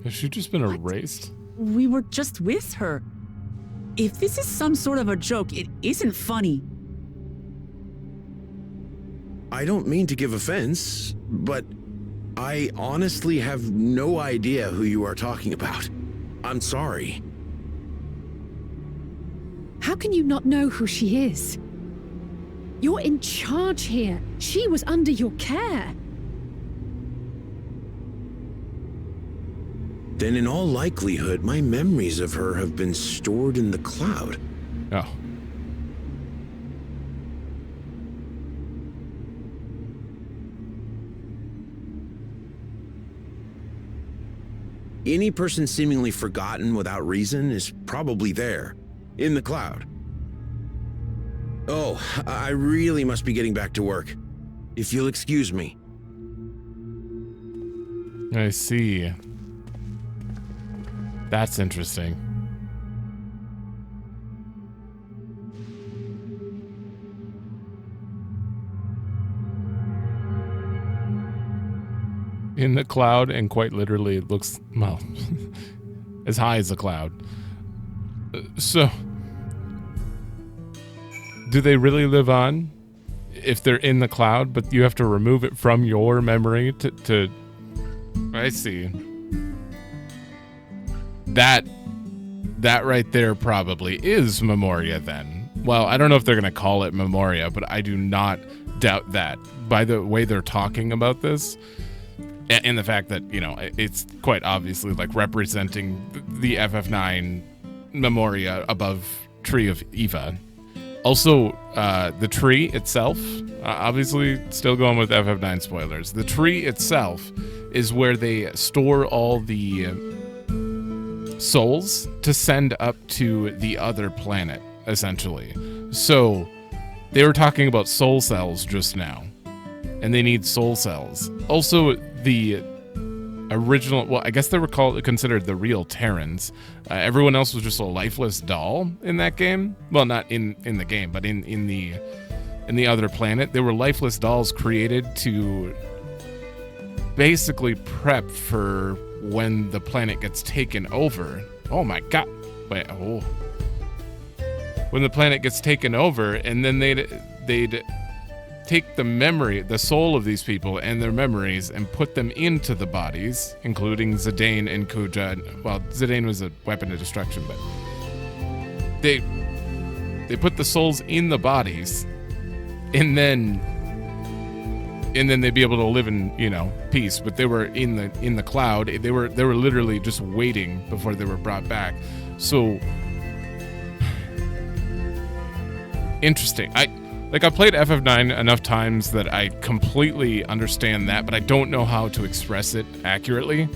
Has she just been erased? We were just with her. If this is some sort of a joke, it isn't funny. I don't mean to give offense, but I honestly have no idea who you are talking about. I'm sorry. How can you not know who she is? You're in charge here. She was under your care. Then in all likelihood, my memories of her have been stored in the cloud. Oh. Any person seemingly forgotten without reason is probably there, in the cloud. Oh, I really must be getting back to work. If you'll excuse me. I see. That's interesting. In the cloud, and quite literally it looks, well, as high as a cloud. So, do they really live on if they're in the cloud, but you have to remove it from your memory to I see. That right there probably is Memoria then. Well, I don't know if they're going to call it Memoria, but I do not doubt that by the way they're talking about this and the fact that, you know, it's quite obviously like representing the FF9 Memoria above Tree of Eva. Also, the tree itself, obviously still going with FF9 spoilers. The tree itself is where they store all the souls to send up to the other planet, essentially. So they were talking about soul cells just now, and they need soul cells. Also, the original, well, I guess they were considered the real Terrans. Everyone else was just a lifeless doll in that game. Well, not in the game, but in the other planet. They were lifeless dolls created to basically prep for when the planet gets taken over. Oh my god. Wait, oh. When the planet gets taken over, and then they'd take the soul of these people and their memories and put them into the bodies, including Zidane and Kuja. Well, Zidane was a weapon of destruction, but they put the souls in the bodies, and then they'd be able to live in, you know, peace. But they were in the cloud. They were literally just waiting before they were brought back. So interesting. I played FF9 enough times that I completely understand that, but I don't know how to express it accurately.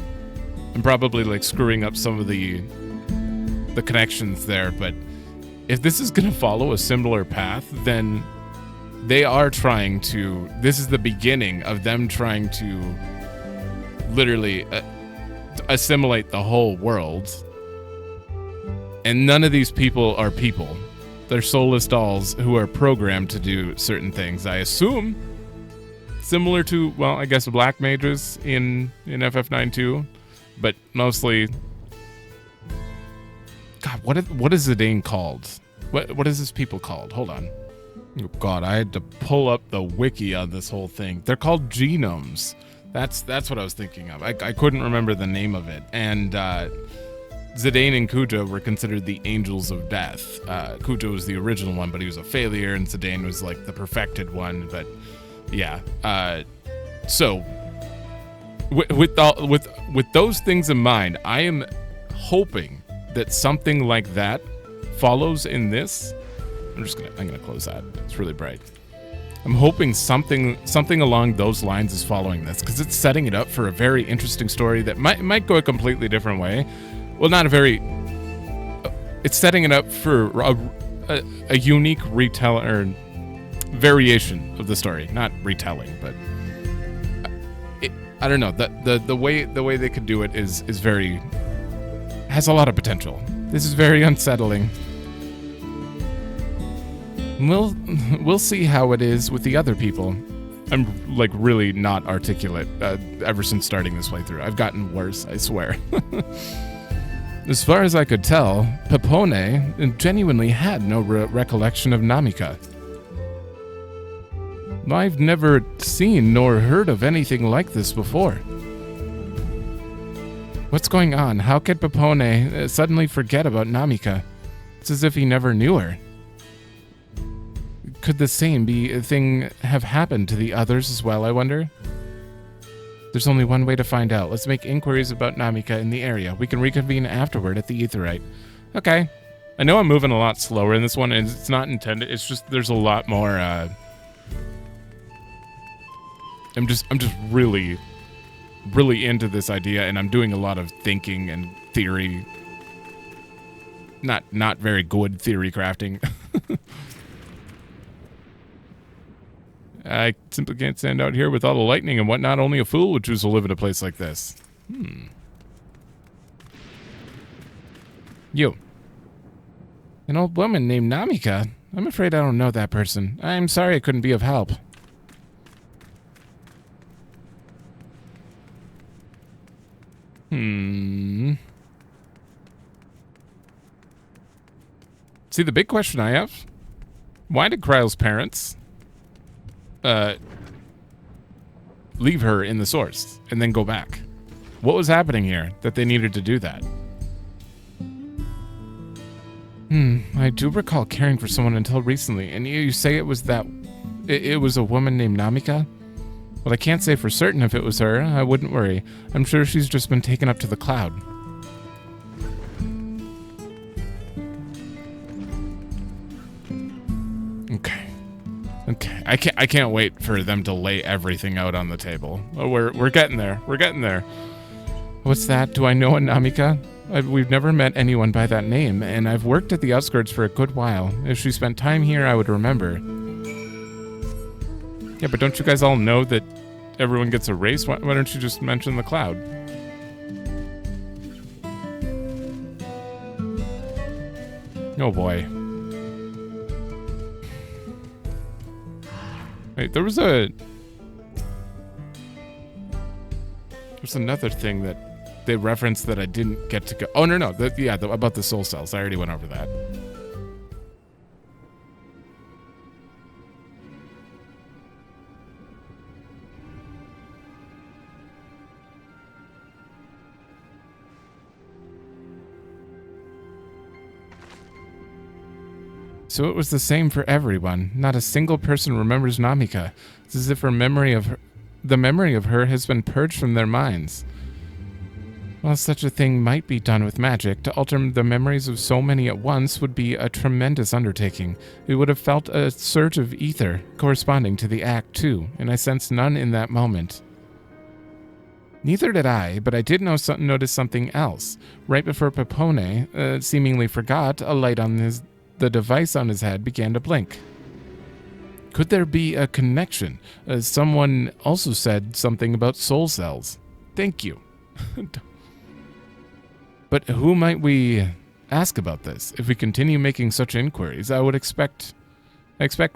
I'm probably like screwing up some of the connections there, but if this is going to follow a similar path, then they are trying to, this is the beginning of them trying to literally assimilate the whole world. And none of these people are people. They're soulless dolls who are programmed to do certain things, I assume. Similar to, well, I guess black mages in FF9 too, but mostly. God, what is Zidane called? What is this people called? Hold on. Oh God, I had to pull up the wiki on this whole thing. They're called genomes. That's what I was thinking of. I couldn't remember the name of it. And Zidane and Kuja were considered the angels of death. Kuja was the original one, but he was a failure, and Zidane was like the perfected one. But yeah, so with those things in mind, I am hoping that something like that follows in this. I'm gonna close that. It's really bright. I'm hoping something along those lines is following this, because it's setting it up for a very interesting story that might go a completely different way. Well, not a very. It's setting it up for a unique variation of the story, not retelling, but I don't know. The way they could do it is has a lot of potential. This is very unsettling. We'll see how it is with the other people. I'm like really not articulate ever since starting this playthrough. I've gotten worse, I swear. As far as I could tell, Pepone genuinely had no recollection of Namika. I've never seen nor heard of anything like this before. What's going on? How could Pepone suddenly forget about Namika? It's as if he never knew her. Could the same thing have happened to the others as well, I wonder? There's only one way to find out. Let's make inquiries about Namika in the area. We can reconvene afterward at the Aetheryte. Okay. I know I'm moving a lot slower in this one, and it's not intended. It's just there's a lot more. I'm just really into this idea, and I'm doing a lot of thinking and theory. Not very good theory crafting. I simply can't stand out here with all the lightning and whatnot. Only a fool would choose to live in a place like this. You. An old woman named Namika? I'm afraid I don't know that person. I'm sorry I couldn't be of help. See, the big question I have? Why did Kryle's parents leave her in the source and then go back. What was happening here that they needed to do that? I do recall caring for someone until recently, and you say it was that... It was a woman named Namika? Well, I can't say for certain if it was her. I wouldn't worry. I'm sure she's just been taken up to the cloud. Okay. I can't wait for them to lay everything out on the table. Oh, we're getting there. We're getting there. What's that? Do I know a Namika? We've never met anyone by that name, and I've worked at the outskirts for a good while. If she spent time here, I would remember. Yeah, but don't you guys all know that everyone gets a race? Why don't you just mention the cloud? Oh boy. Wait, there's another thing that they referenced that I didn't get to go. Oh, no. About the soul cells. I already went over that. So it was the same for everyone. Not a single person remembers Namika. It's as if the memory of her has been purged from their minds. While such a thing might be done with magic, to alter the memories of so many at once would be a tremendous undertaking. We would have felt a surge of ether corresponding to the act too, and I sensed none in that moment. Neither did I, but I did notice something else. Right before Pepone seemingly forgot, a light on the device on his head began to blink. Could there be a connection? Someone also said something about soul cells. Thank you. But who might we ask about this? If we continue making such inquiries, I expect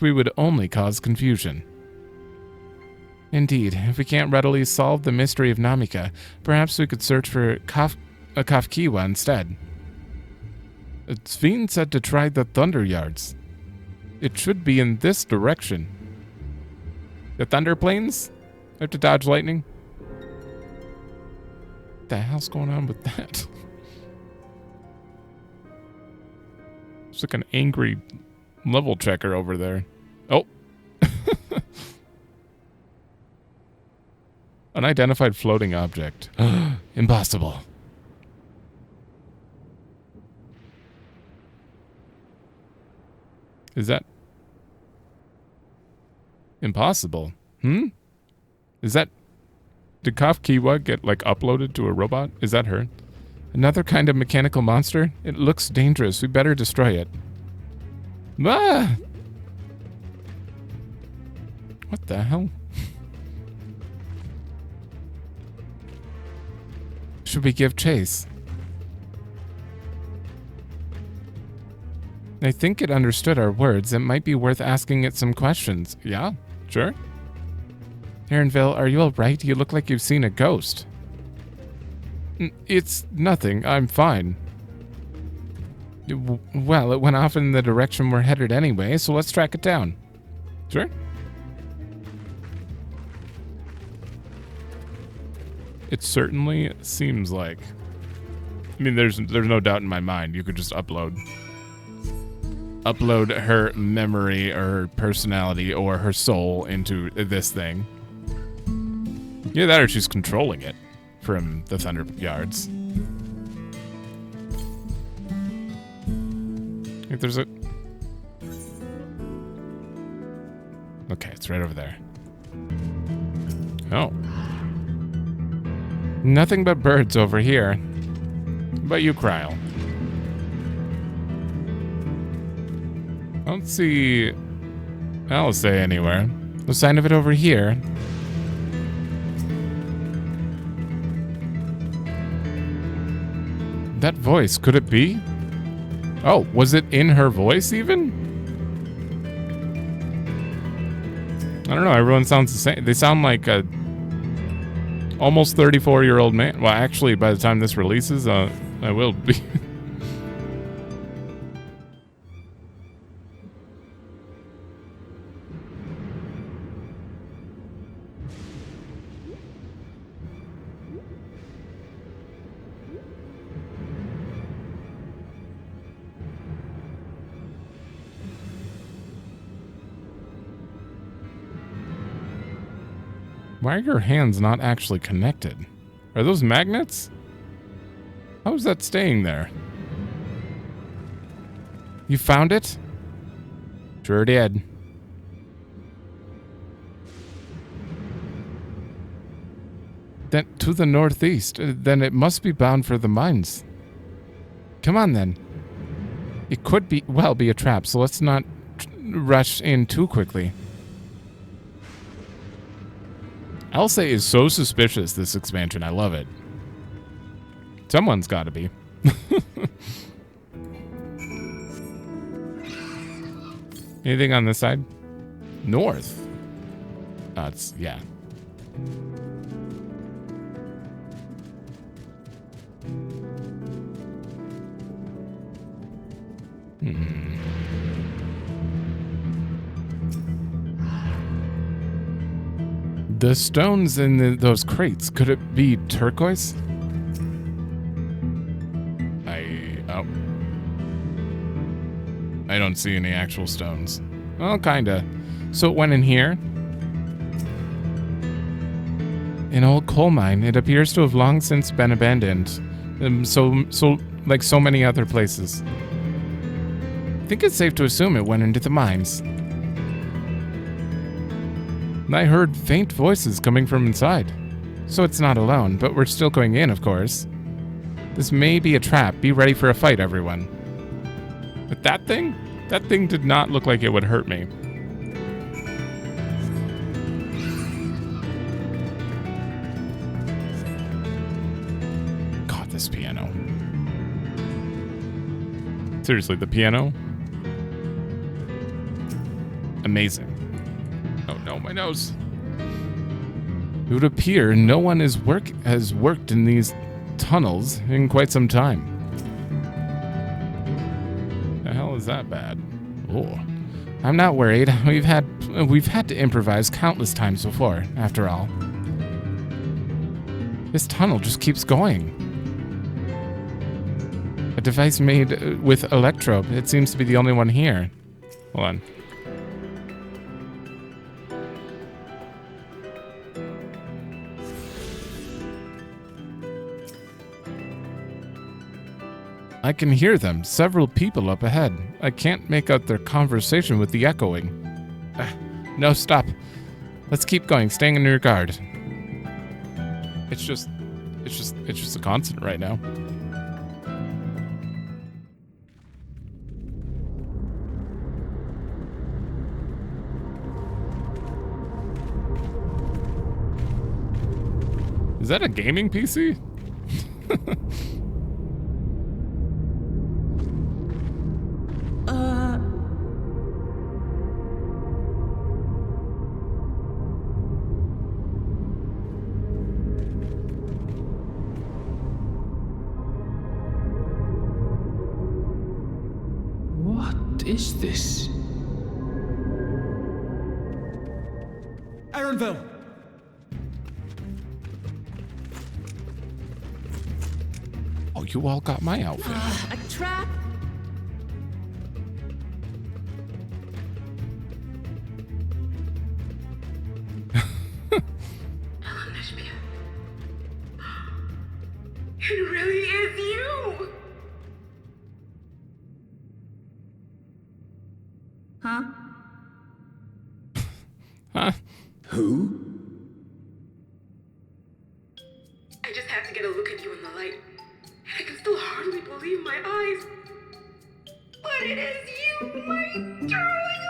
we would only cause confusion. Indeed, if we can't readily solve the mystery of Namika, perhaps we could search for a Kafkiwa instead. Sveen said to try the Thunder Yards. It should be in this direction. The Thunder Plains? I have to dodge lightning? What the hell's going on with that? It's like an angry level checker over there. Oh. Unidentified floating object. Impossible. Is that impossible? Is that... Did Kafkiwa get, like, uploaded to a robot? Is that her? Another kind of mechanical monster? It looks dangerous. We better destroy it. Ah! What the hell? Should we give chase? I think it understood our words. It might be worth asking it some questions. Yeah, sure. Aaronville, are you alright? You look like you've seen a ghost. It's nothing. I'm fine. Well, it went off in the direction we're headed anyway, so let's track it down. Sure. It certainly seems like... I mean, there's no doubt in my mind. You could just upload her memory or her personality or her soul into this thing. Yeah, that or she's controlling it from the Thunder Yards. If there's a... Okay, it's right over there. Oh. Nothing but birds over here. How about you, Kryl? I don't see Alice anywhere. No sign of it over here. That voice, could it be? Oh, was it in her voice even? I don't know, everyone sounds the same. They sound like a almost 34-year-old man. Well, actually, by the time this releases, I will be. Why are your hands not actually connected? Are those magnets? How is that staying there? You found it? Sure did. Then to the northeast. Then it must be bound for the mines. Come on then. It could be a trap, so let's not rush in too quickly. Alcé is so suspicious, this expansion. I love it. Someone's got to be. Anything on this side? North. It's, yeah. The stones in those crates, could it be turquoise? I don't see any actual stones. Well, kinda. So it went in here? An old coal mine. It appears to have long since been abandoned. So like so many other places. I think it's safe to assume it went into the mines. I heard faint voices coming from inside. So it's not alone, but we're still going in, of course. This may be a trap. Be ready for a fight, everyone. But that thing did not look like it would hurt me. God, this piano. Seriously, the piano? Amazing. Oh no, my nose. It would appear no one has worked in these tunnels in quite some time. The hell is that bad? Oh, I'm not worried. We've had to improvise countless times before, after all. This tunnel just keeps going. A device made with electrobe. It seems to be the only one here. Hold on. I can hear them, several people up ahead. I can't make out their conversation with the echoing. No, stop. Let's keep going, staying on your guard. It's just a constant right now. Is that a gaming PC? What is this? Ironville! Oh, you all got my outfit. A trap? It really is you! Huh? Huh? Who? I just had to get a look at you in the light. And I can still hardly believe my eyes. But it is you, my darling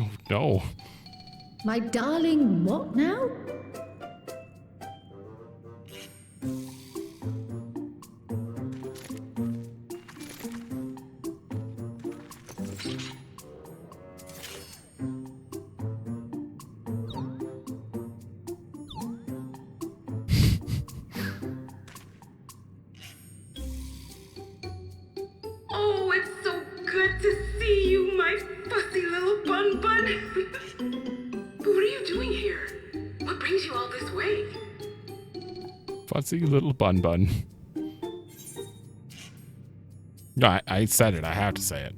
Elder. Oh, no. My darling, what now? Oh, it's so good to see you, my fussy little bun. But what are you doing here? What brings you all this way? Fuzzy little bun. No, I said it. I have to say it.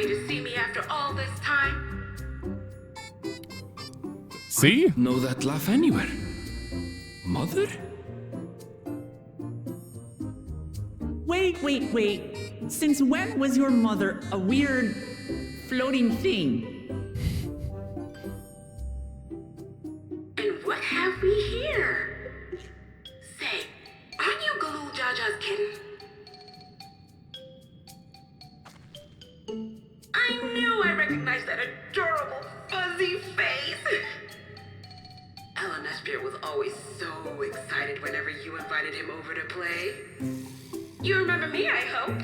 happy to see me after all this time. See? Know that laugh anywhere. Mother? Wait. Since when was your mother a weird floating thing? And what have we here? Say, aren't you Galoo Jaja's kitten? I knew I recognized that adorable fuzzy face. Ellen Espier was always so excited whenever you invited him over to play. You remember me, I hope?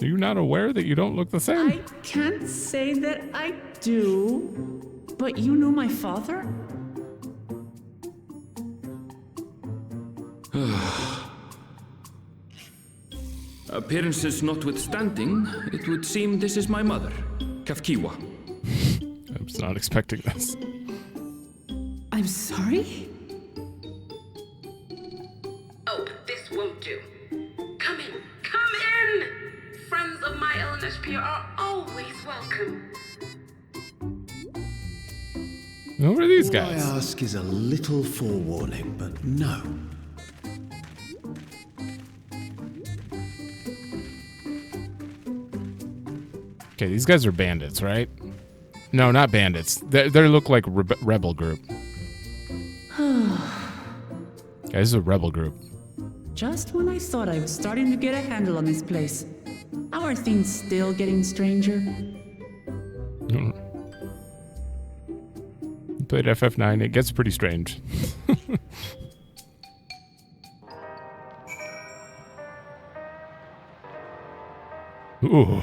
Are you not aware that you don't look the same? I can't say that I do, but you know my father? Appearances notwithstanding, it would seem this is my mother, Kafkiwa. I was not expecting this. I'm sorry? Oh, but this won't do. Come in. Friends of my Ellen Espier are always welcome. Who are these All guys? I ask is a little forewarning, but no. Okay, these guys are bandits, right? No, not bandits. They look like rebel group. Guys, this is a rebel group. Just when I thought I was starting to get a handle on this place, how are things still getting stranger? Played FF9, it gets pretty strange. Ooh.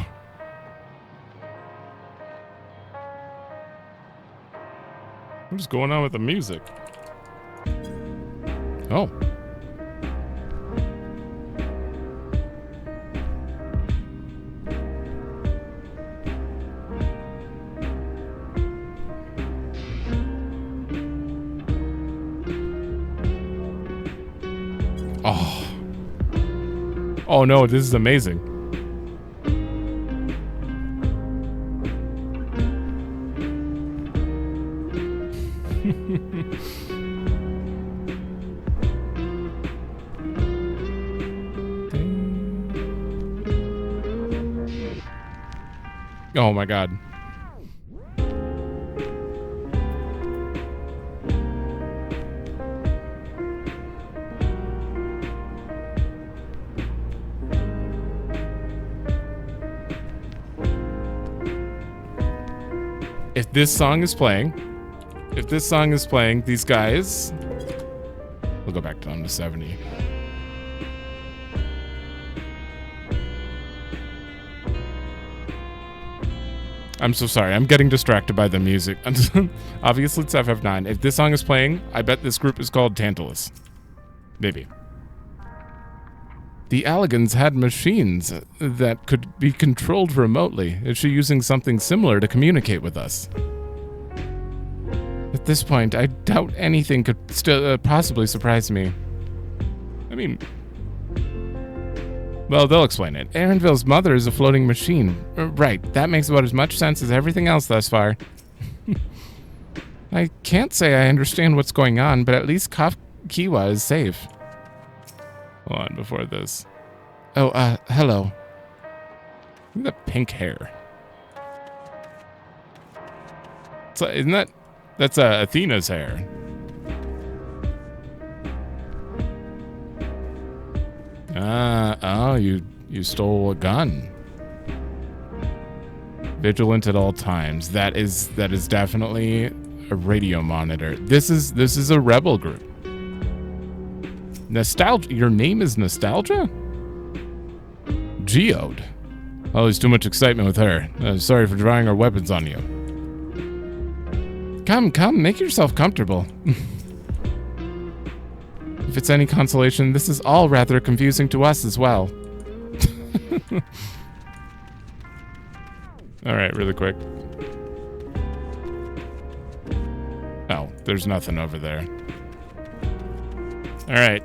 What's going on with the music? Oh. Oh no, this is amazing. Oh my god. If this song is playing, these guys, we'll go back down to 70. I'm so sorry. I'm getting distracted by the music. Obviously, it's FF9. If this song is playing, I bet this group is called Tantalus. Maybe. The Alligans had machines that could be controlled remotely. Is she using something similar to communicate with us? At this point, I doubt anything could still possibly surprise me. I mean... Well, they'll explain it. Aaronville's mother is a floating machine. Right, that makes about as much sense as everything else thus far. I can't say I understand what's going on, but at least Kiwa is safe. Hold on, before this. Oh, hello. Look at the pink hair. So, that's Athena's hair. Oh, you stole a gun. Vigilant at all times. That is definitely a radio monitor. This is a rebel group. Nostalgia. Your name is Nostalgia? Geode. Oh, there's too much excitement with her. Sorry for drawing our weapons on you. Come, make yourself comfortable. If it's any consolation, this is all rather confusing to us as well. Alright, really quick. Oh, there's nothing over there. Alright.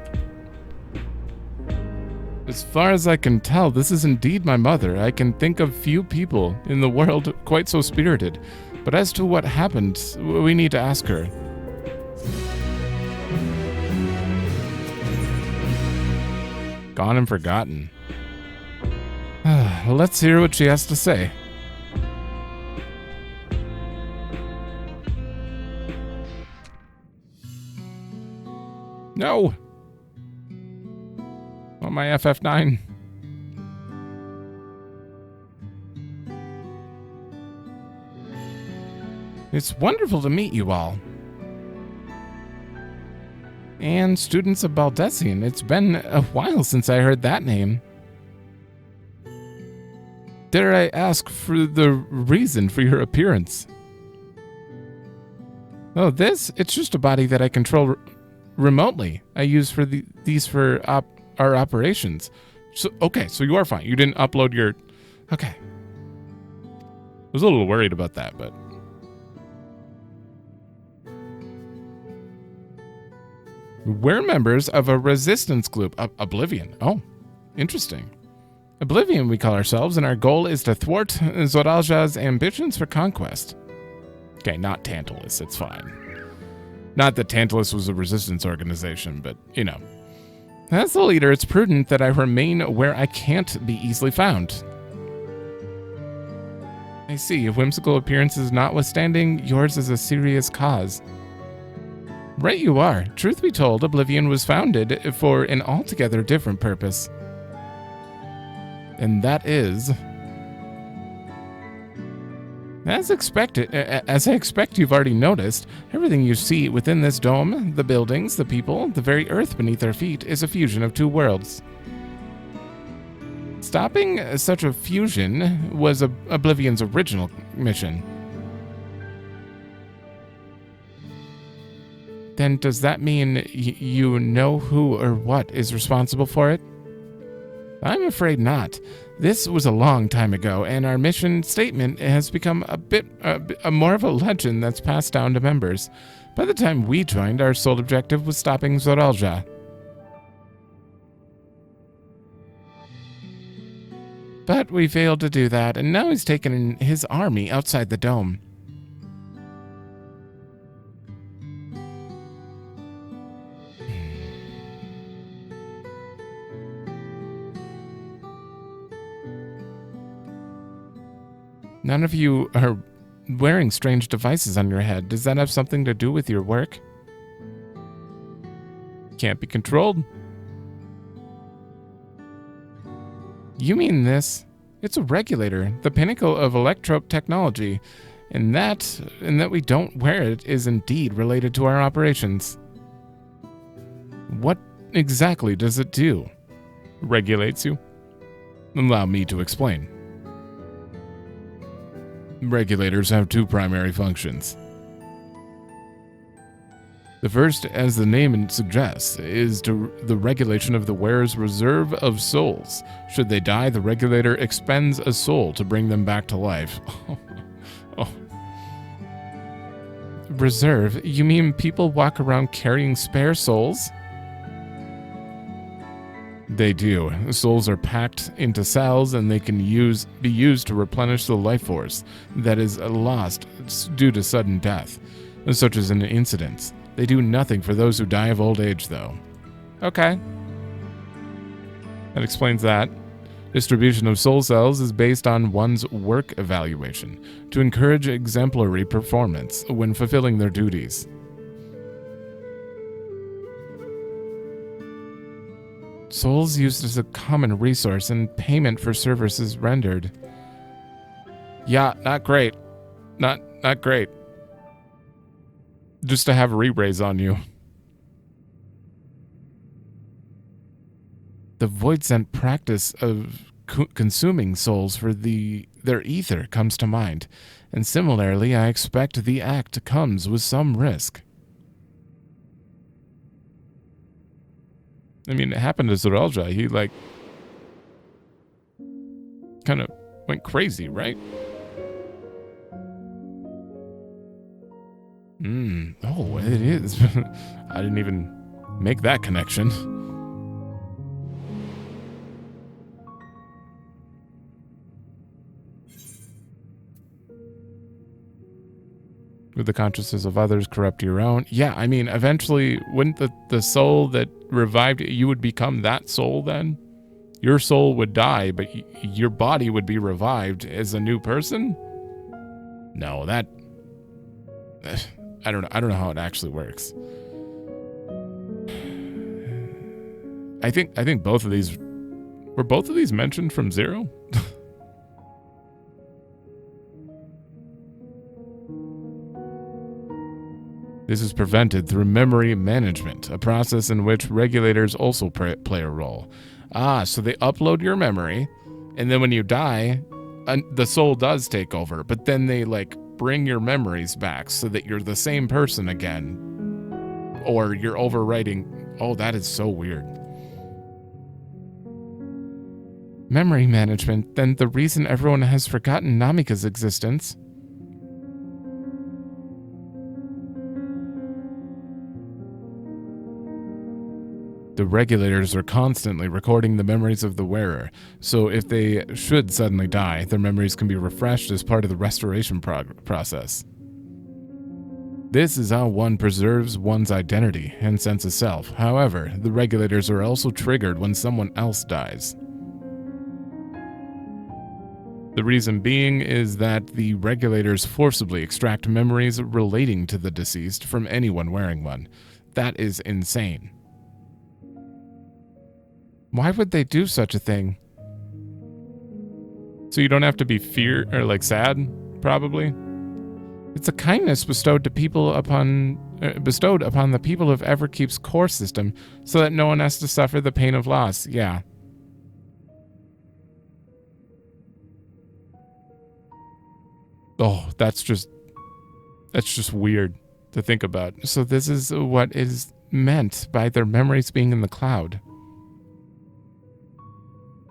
As far as I can tell, this is indeed my mother. I can think of few people in the world quite so spirited. But as to what happened, we need to ask her. Gone and forgotten. Let's hear what she has to say. No! On my FF9. It's wonderful to meet you all. And students of Baldessian, it's been a while since I heard that name. Dare I ask for the reason for your appearance? Oh, this? It's just a body that I control remotely. I use for these for our operations. So, okay, so you are fine. You didn't upload your... Okay. I was a little worried about that, but... We're members of a resistance group, Oblivion. Oh, interesting. Oblivion, we call ourselves, and our goal is to thwart Zoralja's ambitions for conquest. Okay, not Tantalus, it's fine. Not that Tantalus was a resistance organization, but, you know. As the leader, it's prudent that I remain where I can't be easily found. I see, whimsical appearances notwithstanding, yours is a serious cause. Right you are. Truth be told, Oblivion was founded for an altogether different purpose. And that is... As I expect you've already noticed, everything you see within this dome, the buildings, the people, the very earth beneath our feet, is a fusion of two worlds. Stopping such a fusion was Oblivion's original mission. Then does that mean you know who or what is responsible for it? I'm afraid not. This was a long time ago, and our mission statement has become a bit more of a legend that's passed down to members. By the time we joined, our sole objective was stopping Zoralja. But we failed to do that, and now he's taken his army outside the dome. None of you are wearing strange devices on your head. Does that have something to do with your work? Can't be controlled. You mean this? It's a regulator, the pinnacle of electrope technology, and that we don't wear it is indeed related to our operations. What exactly does it do? Regulates you? Allow me to explain. Regulators have two primary functions. The first, as the name suggests, is the regulation of the wearer's reserve of souls. Should they die, the regulator expends a soul to bring them back to life. Oh. Reserve? You mean people walk around carrying spare souls? They do. Souls are packed into cells and they can be used to replenish the life force that is lost due to sudden death, such as in incidents. They do nothing for those who die of old age, though. Okay. That explains that. Distribution of soul cells is based on one's work evaluation to encourage exemplary performance when fulfilling their duties. Souls used as a common resource and payment for services rendered. Yeah, not great. Not great. Just to have re-raise on you. The void-sent practice of consuming souls for their ether comes to mind, and similarly, I expect the act comes with some risk. I mean, it happened to Zoralja. He, kind of went crazy, right? Oh, it is. I didn't even make that connection. Would the consciousness of others corrupt your own? Yeah, I mean, eventually, wouldn't the soul that revived you would become that soul then? Your soul would die, but your body would be revived as a new person? No, that... I don't know how it actually works. I think both of these... Were both of these mentioned from Zero? This is prevented through memory management, a process in which regulators also play a role. Ah, so they upload your memory, and then when you die, the soul does take over, but then they, like, bring your memories back so that you're the same person again. Or you're overwriting... Oh, that is so weird. Memory management, then the reason everyone has forgotten Namika's existence... The regulators are constantly recording the memories of the wearer, so if they should suddenly die, their memories can be refreshed as part of the restoration process. This is how one preserves one's identity and sense of self. However, the regulators are also triggered when someone else dies. The reason being is that the regulators forcibly extract memories relating to the deceased from anyone wearing one. That is insane. Why would they do such a thing? So you don't have to be sad, probably. It's a kindness bestowed upon the people of Everkeep's core system, so that no one has to suffer the pain of loss. Yeah. Oh, that's just weird to think about. So this is what is meant by their memories being in the cloud.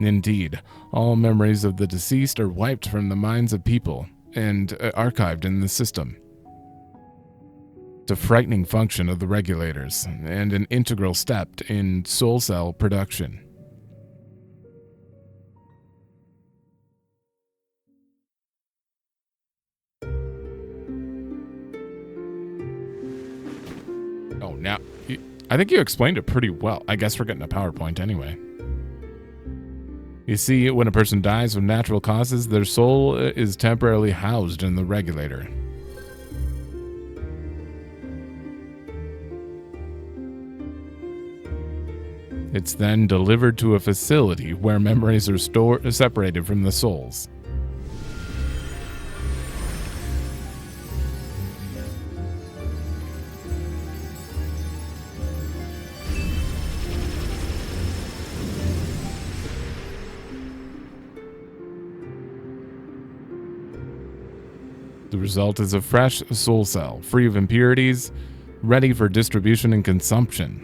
Indeed, all memories of the deceased are wiped from the minds of people and archived in the system. It's a frightening function of the regulators and an integral step in soul cell production. Oh, now, I think you explained it pretty well. I guess we're getting a PowerPoint anyway. You see, when a person dies of natural causes, their soul is temporarily housed in the regulator. It's then delivered to a facility where memories are separated from the souls. The result is a fresh soul cell, free of impurities, ready for distribution and consumption.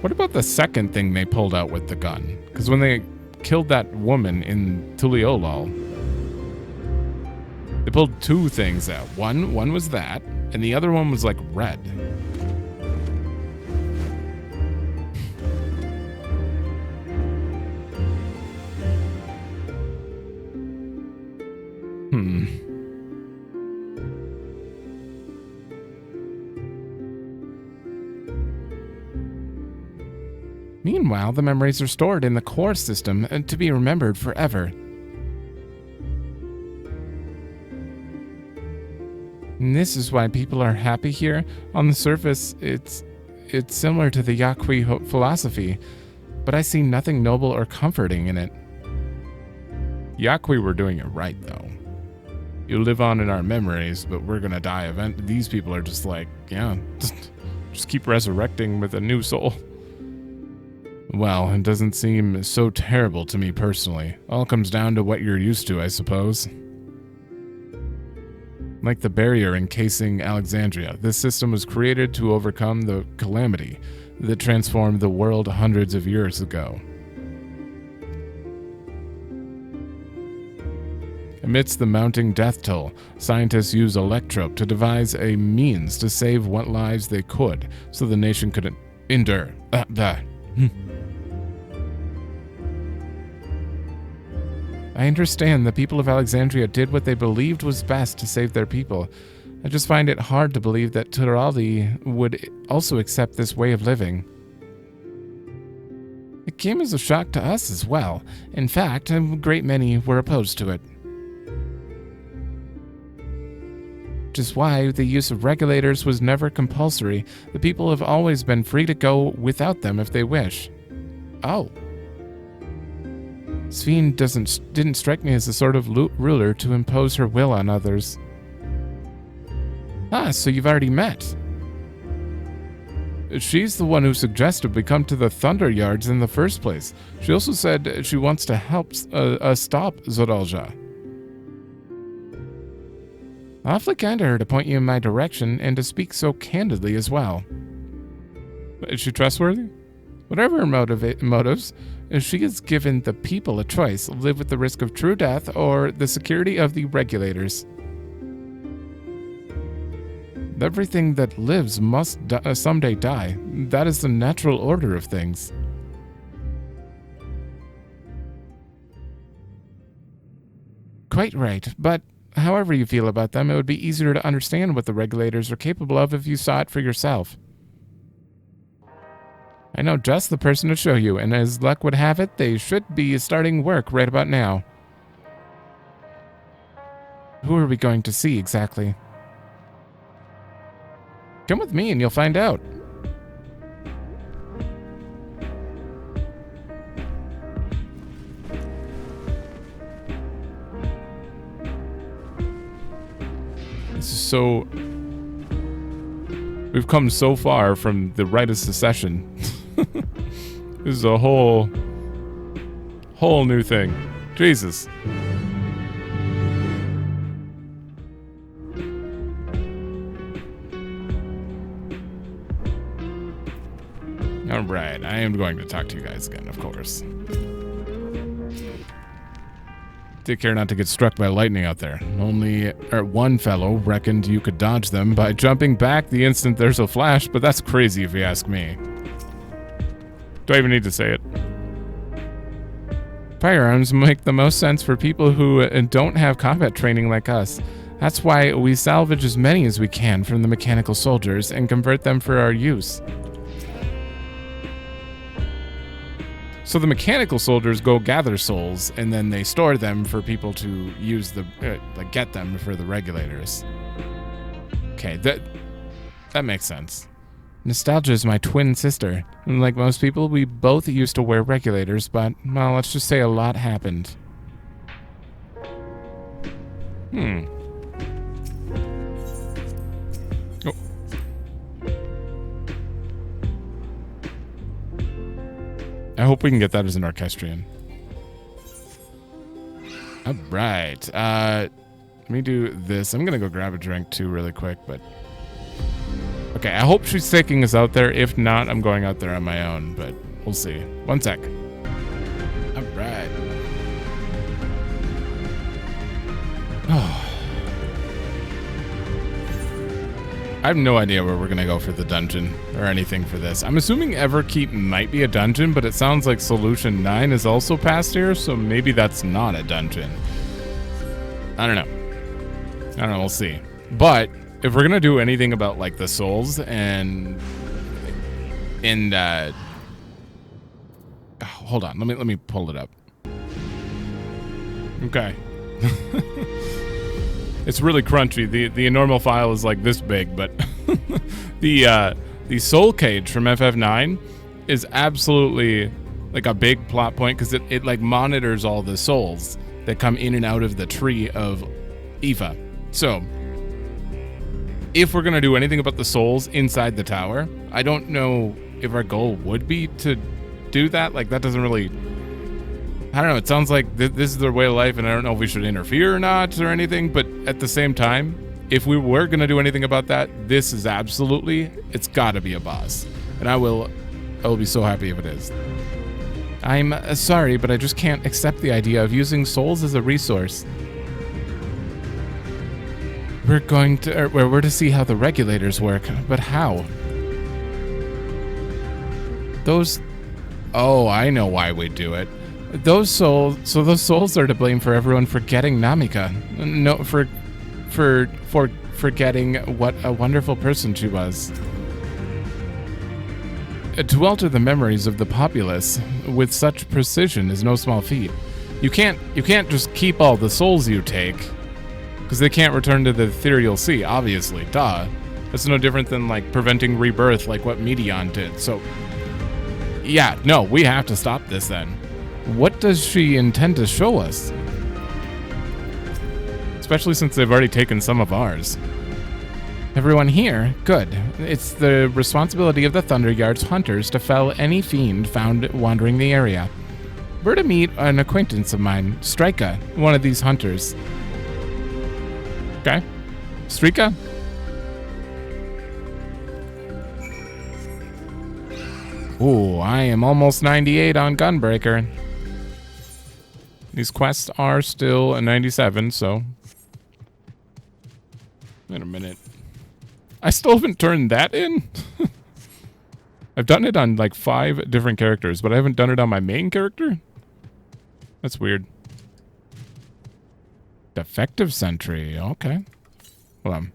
What about the second thing they pulled out with the gun? Because when they killed that woman in Tuliolol, they pulled two things out. One was that, and the other one was like red. Meanwhile, the memories are stored in the core system to be remembered forever. And this is why people are happy here. On the surface, it's similar to the Yaqui philosophy, but I see nothing noble or comforting in it. Yaqui were doing it right, though. You live on in our memories, but we're gonna die. These people are just like, yeah, just keep resurrecting with a new soul. Well, it doesn't seem so terrible to me personally. All comes down to what you're used to, I suppose. Like the barrier encasing Alexandria, this system was created to overcome the calamity that transformed the world hundreds of years ago. Amidst the mounting death toll, scientists used Electrope to devise a means to save what lives they could, so the nation could endure. I understand the people of Alexandria did what they believed was best to save their people. I just find it hard to believe that Tural would also accept this way of living. It came as a shock to us as well. In fact, a great many were opposed to it. Which is why the use of regulators was never compulsory. The people have always been free to go without them if they wish. Oh. Sphene didn't strike me as the sort of ruler to impose her will on others. Ah, so you've already met. She's the one who suggested we come to the Thunder Yards in the first place. She also said she wants to help us stop Zoralja. Awfully kind of her to point you in my direction and to speak so candidly as well. Is she trustworthy? Whatever her motives, she has given the people a choice: live with the risk of true death or the security of the regulators. Everything that lives must someday die. That is the natural order of things. Quite right, but however you feel about them, it would be easier to understand what the regulators are capable of if you saw it for yourself. I know just the person to show you, and as luck would have it, they should be starting work right about now. Who are we going to see exactly? Come with me and you'll find out. This is so... We've come so far from the rite of secession. This is a whole new thing. Jesus. Alright, I am going to talk to you guys again, of course. Take care not to get struck by lightning out there. Only one fellow reckoned you could dodge them by jumping back the instant there's a flash, but that's crazy if you ask me. Do I even need to say it? Firearms make the most sense for people who don't have combat training like us. That's why we salvage as many as we can from the mechanical soldiers and convert them for our use. So the mechanical soldiers go gather souls, and then they store them for people to use get them for the regulators. Okay, that makes sense. Nostalgia is my twin sister. And like most people, we both used to wear regulators, but, well, let's just say a lot happened. Oh. I hope we can get that as an orchestrion. Alright. Let me do this. I'm gonna go grab a drink too really quick, but... Okay, I hope she's taking us out there. If not, I'm going out there on my own, but we'll see. One sec. Alright. Oh. I have no idea where we're gonna go for the dungeon or anything for this. I'm assuming Everkeep might be a dungeon, but it sounds like Solution 9 is also past here, so maybe that's not a dungeon. I don't know, we'll see. But if we're gonna do anything about like the souls and hold on, let me pull it up. Okay. It's really crunchy. The normal file is like this big, but the soul cage from FF9 is absolutely like a big plot point because it like monitors all the souls that come in and out of the tree of Aoife. So if we're gonna do anything about the souls inside the tower, I don't know if our goal would be to do that. Like that doesn't really, I don't know, it sounds like this is their way of life, and I don't know if we should interfere or not or anything, but at the same time, if we were going to do anything about that, this is absolutely, it's got to be a boss. And I will be so happy if it is. I'm sorry, but I just can't accept the idea of using souls as a resource. We're to see how the regulators work, but how? Oh, I know why we do it. Those souls are to blame for everyone forgetting Namika. No, for forgetting what a wonderful person she was. To alter the memories of the populace with such precision is no small feat. You can't just keep all the souls you take, because they can't return to the ethereal sea, obviously. Duh. That's no different than, like, preventing rebirth like what Medion did. So, yeah, no, we have to stop this then. What does she intend to show us? Especially since they've already taken some of ours. Everyone here? Good. It's the responsibility of the Thunderyard's hunters to fell any fiend found wandering the area. We're to meet an acquaintance of mine, Strika, one of these hunters. Okay. Strika? Ooh, I am almost 98 on Gunbreaker. These quests are still a 97, so... Wait a minute. I still haven't turned that in? I've done it on like 5 different characters, but I haven't done it on my main character? That's weird. Defective sentry, okay. Hold on.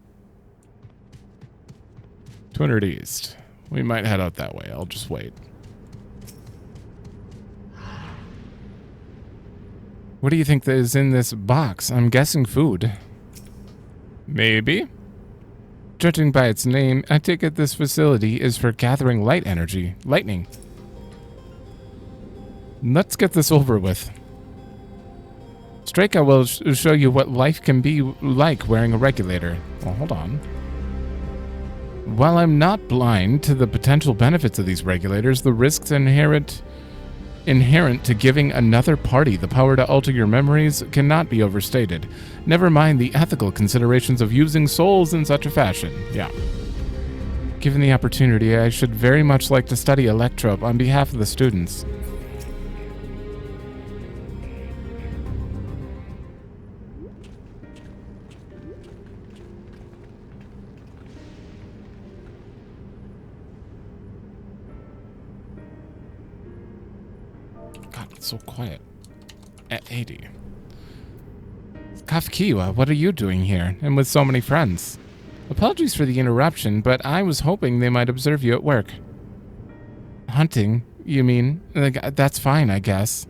200 east. We might head out that way. I'll just wait. What do you think that is in this box? I'm guessing food. Maybe. Judging by its name, I take it this facility is for gathering light energy. Lightning. Let's get this over with. Strika will show you what life can be like wearing a regulator. Well, hold on. While I'm not blind to the potential benefits of these regulators, the risks inherent to giving another party the power to alter your memories cannot be overstated. Never mind the ethical considerations of using souls in such a fashion. Yeah. Given the opportunity, I should very much like to study Electrope on behalf of the students. God, it's so quiet. At 80. Kafkiwa, what are you doing here, and with so many friends? Apologies for the interruption, but I was hoping they might observe you at work. Hunting, you mean? That's fine, I guess.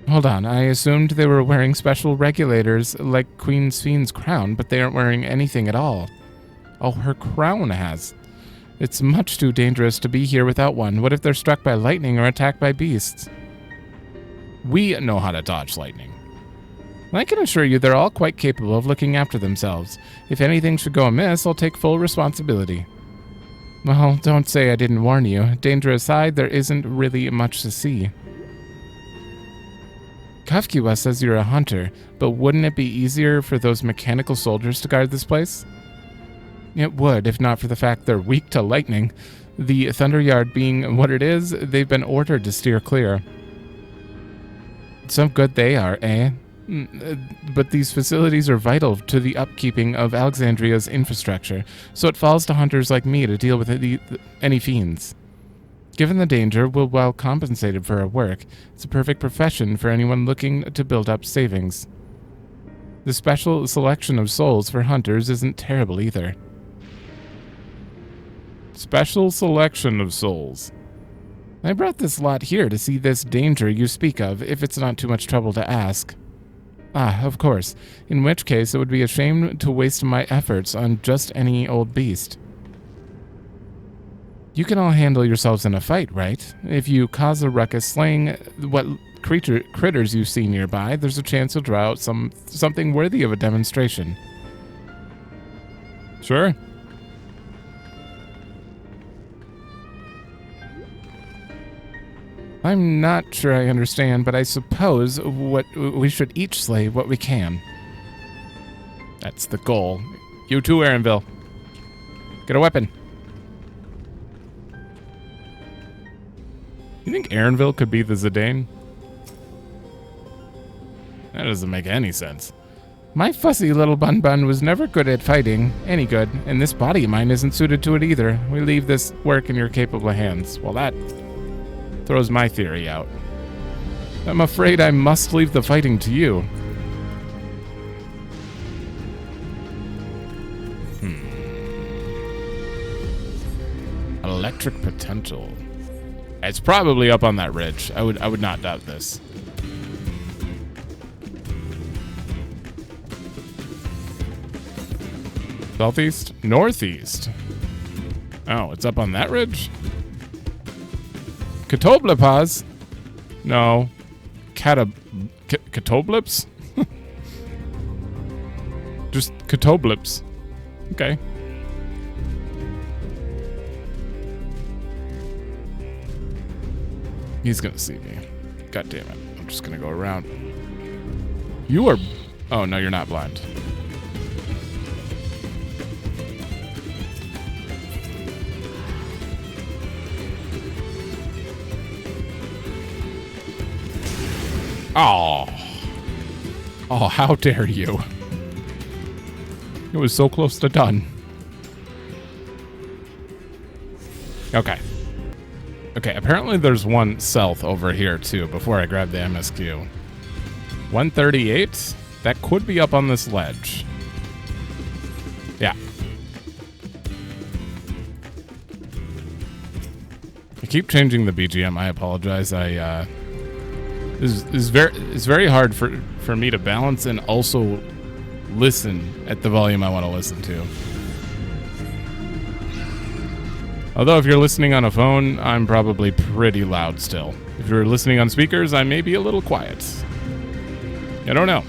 Hold on, I assumed they were wearing special regulators like Queen Sfien's crown, but they aren't wearing anything at all. Oh, her crown has. It's much too dangerous to be here without one. What if they're struck by lightning or attacked by beasts? We know how to dodge lightning. I can assure you they're all quite capable of looking after themselves. If anything should go amiss, I'll take full responsibility. Well, don't say I didn't warn you. Danger aside, there isn't really much to see. Kafkiwa says you're a hunter, but wouldn't it be easier for those mechanical soldiers to guard this place? It would, if not for the fact they're weak to lightning. The Thunderyard being what it is, they've been ordered to steer clear. Some good they are, eh? But these facilities are vital to the upkeeping of Alexandria's infrastructure, so it falls to hunters like me to deal with any fiends. Given the danger, we're well compensated for our work. It's a perfect profession for anyone looking to build up savings. The special selection of souls for hunters isn't terrible either. Special selection of souls. I brought this lot here to see this danger you speak of, if it's not too much trouble to ask. Ah, of course. In which case, it would be a shame to waste my efforts on just any old beast. You can all handle yourselves in a fight, right? If you cause a ruckus slaying what critters you see nearby, there's a chance you'll draw out something worthy of a demonstration. Sure. I'm not sure I understand, but I suppose we should each slay what we can. That's the goal. You too, Aaronville. Get a weapon. You think Aaronville could be the Zidane? That doesn't make any sense. My fussy little bun was never good at fighting, any good, and this body of mine isn't suited to it either. We leave this work in your capable hands. Well, that throws my theory out. I'm afraid I must leave the fighting to you. Electric potential. It's probably up on that ridge. I would not doubt this. Southeast? Northeast. Oh, it's up on that ridge? Catoblepas? No. Catoblips? Just catoblips. Okay. He's gonna see me. God damn it. I'm just gonna go around. You are... Oh, no, you're not blind. Oh. Oh, how dare you. It was so close to done. Okay. Okay, apparently there's one south over here, too, before I grab the MSQ. 138? That could be up on this ledge. Yeah. I keep changing the BGM. I apologize. It's very hard for me to balance and also listen at the volume I want to listen to. Although if you're listening on a phone, I'm probably pretty loud still. If you're listening on speakers, I may be a little quiet. I don't know.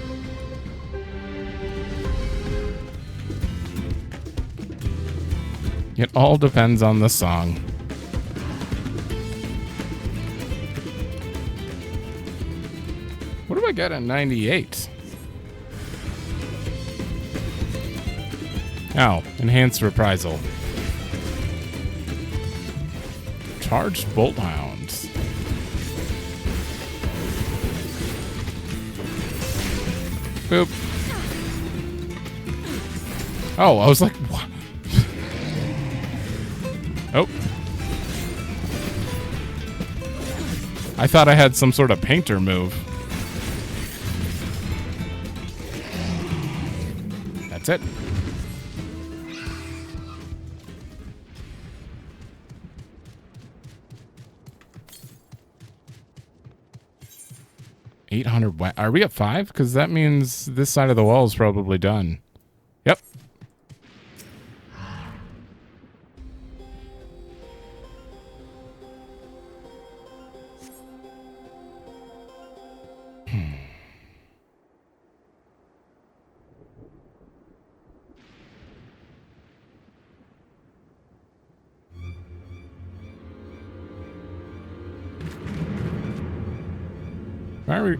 It all depends on the song. What do I get at 98? Oh, enhanced reprisal. Charged bolt hounds. Boop. Oh, I was like, what? Oh. I thought I had some sort of painter move. That's it. Are we at 5? Because that means this side of the wall is probably done. Yep. Why are we...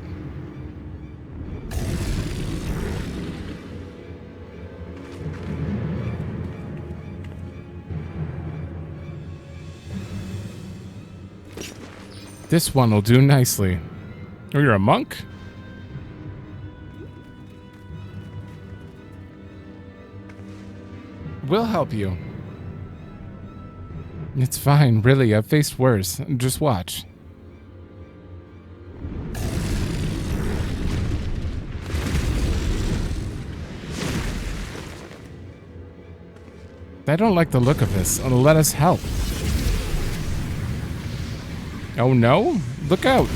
This one will do nicely. Oh, you're a monk? We'll help you. It's fine, really. I've faced worse. Just watch. I don't like the look of this. Let us help. Oh no? Look out.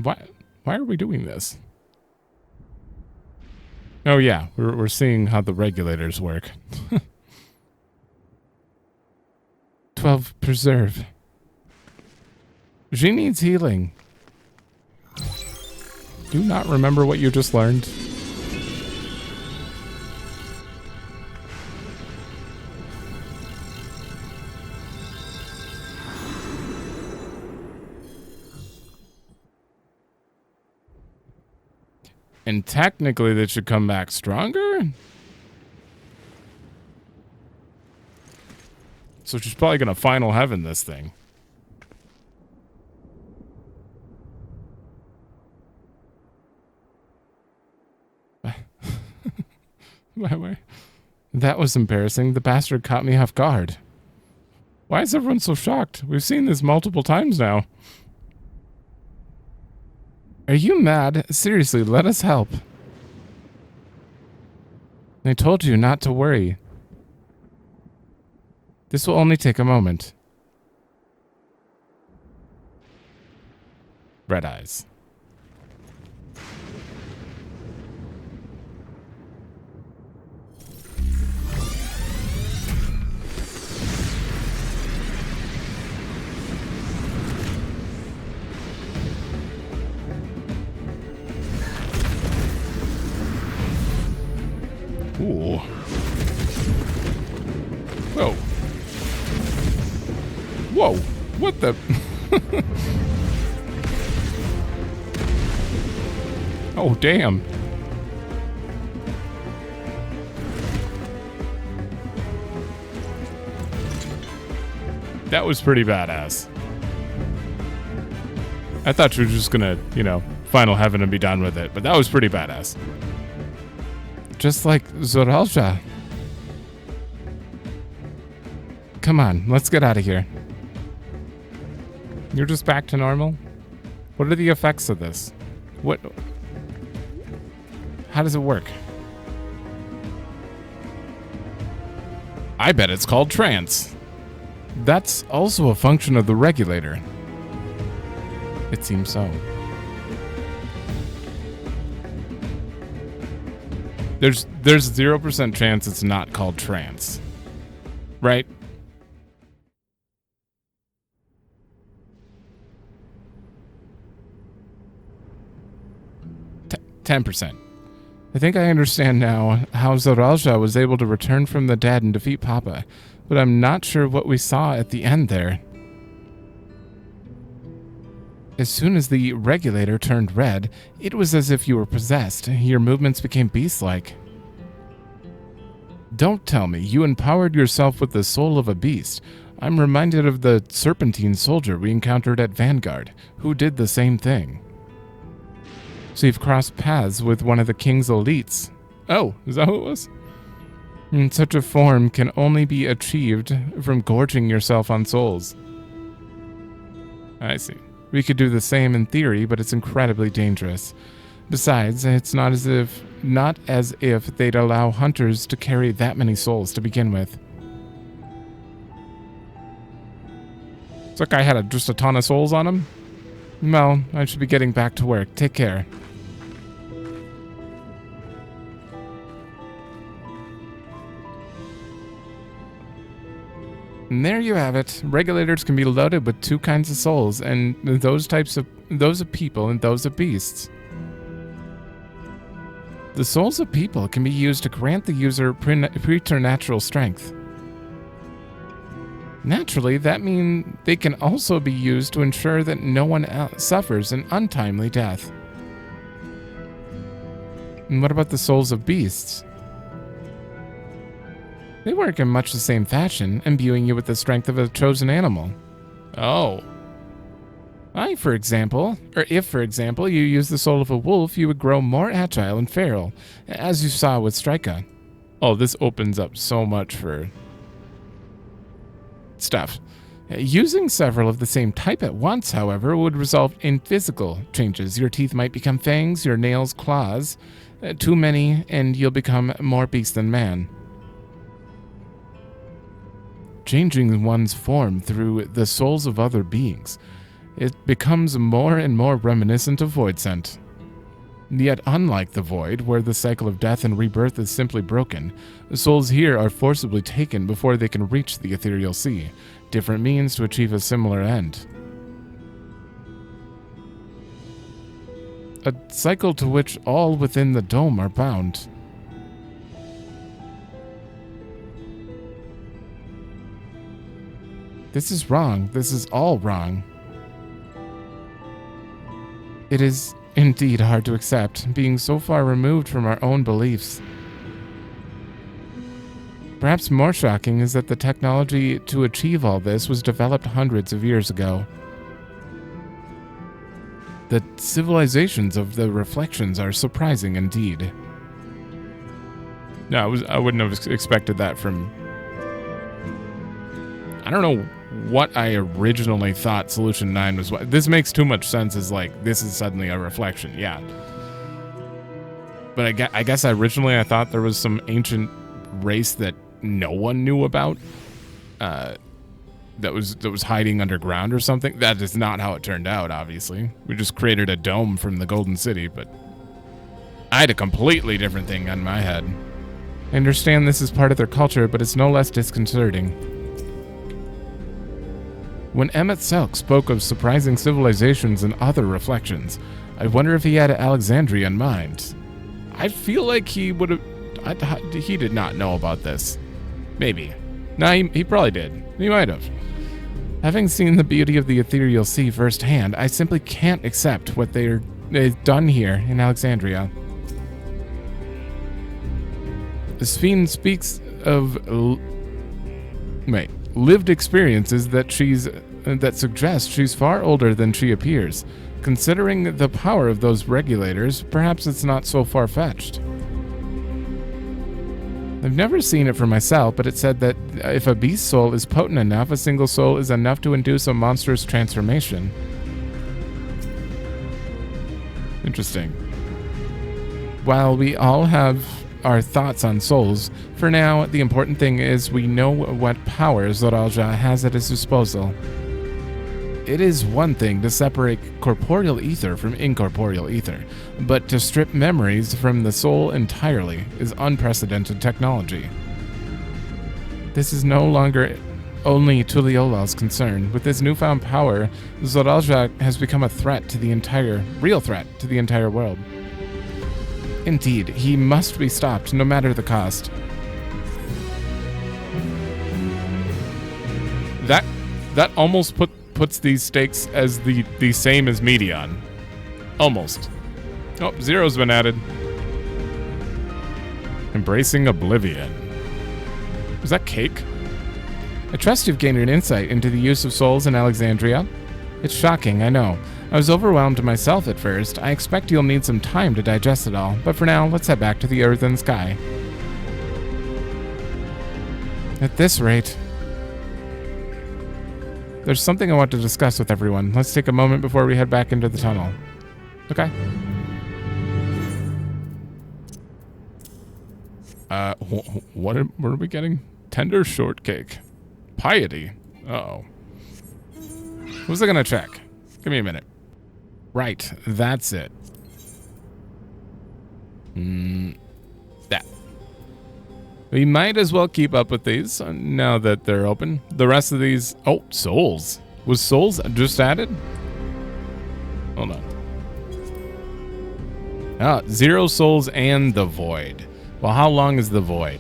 Why are we doing this? Oh yeah, we're seeing how the regulators work. 12 preserve. She needs healing. Do you not remember what you just learned? And technically, they should come back stronger? So she's probably going to final heaven this thing. That was embarrassing. The bastard caught me off guard. Why is everyone so shocked? We've seen this multiple times now. Are you mad? Seriously, let us help. I told you not to worry. This will only take a moment. Red eyes. Ooh. Whoa. Whoa. What the? Oh, damn. That was pretty badass. I thought you were just gonna, you know, final heaven and be done with it, but that was pretty badass. Just like Zoralja. Come on, let's get out of here. You're just back to normal? What are the effects of this? What? How does it work? I bet it's called trance. That's also a function of the regulator. It seems so. There's 0% chance it's not called trance. Right? 10%. I think I understand now how Zoralja was able to return from the dead and defeat Papa, but I'm not sure what we saw at the end there. As soon as the regulator turned red, it was as if you were possessed. Your movements became beast-like. Don't tell me you empowered yourself with the soul of a beast. I'm reminded of the serpentine soldier we encountered at Vanguard, who did the same thing. So you've crossed paths with one of the king's elites. Oh, is that who it was? And such a form can only be achieved from gorging yourself on souls. I see. We could do the same in theory, but it's incredibly dangerous. Besides, it's not as if they'd allow hunters to carry that many souls to begin with. This guy had just a ton of souls on him? Well, I should be getting back to work. Take care. And there you have it. Regulators can be loaded with two kinds of souls, and those of people and those of beasts. The souls of people can be used to grant the user preternatural strength. Naturally, that means they can also be used to ensure that no one suffers an untimely death. And what about the souls of beasts? They work in much the same fashion, imbuing you with the strength of a chosen animal. Oh. If, for example, you use the soul of a wolf, you would grow more agile and feral, as you saw with Strika. Oh, this opens up so much for stuff. Using several of the same type at once, however, would result in physical changes. Your teeth might become fangs, your nails claws. Too many, and you'll become more beast than man. Changing one's form through the souls of other beings, it becomes more and more reminiscent of Voidsent. Yet unlike the Void, where the cycle of death and rebirth is simply broken, the souls here are forcibly taken before they can reach the ethereal sea, different means to achieve a similar end. A cycle to which all within the dome are bound. This is wrong. This is all wrong. It is indeed hard to accept, being so far removed from our own beliefs. Perhaps more shocking is that the technology to achieve all this was developed hundreds of years ago. The civilizations of the reflections are surprising indeed. No, I wouldn't have expected that from... I don't know what I originally thought Solution 9 was. This makes too much sense as, like, this is suddenly a reflection, yeah. But I guess originally I thought there was some ancient race that no one knew about, that was hiding underground or something. That is not how it turned out, obviously. We just created a dome from the Golden City, but I had a completely different thing on my head. I understand this is part of their culture, but it's no less disconcerting. When Emmett Selk spoke of surprising civilizations and other reflections, I wonder if he had Alexandria in mind. I feel like he would have... he did not know about this. Maybe. No, he probably did. He might have. Having seen the beauty of the ethereal sea firsthand, I simply can't accept what they've done here in Alexandria. Sphene speaks of lived experiences that suggest she's far older than she appears. Considering the power of those regulators, perhaps it's not so far-fetched. I've never seen it for myself, but it said that if a beast soul is potent enough, a single soul is enough to induce a monstrous transformation. Interesting. While we all have our thoughts on souls, for now, the important thing is we know what power Zoraal has at his disposal. It is one thing to separate corporeal ether from incorporeal ether, but to strip memories from the soul entirely is unprecedented technology. This is no longer only Tuliola's concern. With his newfound power, Zoraal has become a threat to the real threat to the entire world. Indeed, he must be stopped, no matter the cost. That almost puts these stakes as the same as Medion. Almost. Oh, Zero's been added. Embracing Oblivion. Was that cake? I trust you've gained an insight into the use of souls in Alexandria. It's shocking, I know. I was overwhelmed myself at first. I expect you'll need some time to digest it all, but for now, let's head back to the earth and sky. At this rate... There's something I want to discuss with everyone. Let's take a moment before we head back into the tunnel. Okay. What are we getting? Tender shortcake. Piety. Uh-oh. Who's I gonna check? Give me a minute. Right, that's it. That. We might as well keep up with these now that they're open. The rest of these... Oh, souls. Was souls just added? Hold on. 0 souls and the void. Well, how long is the void?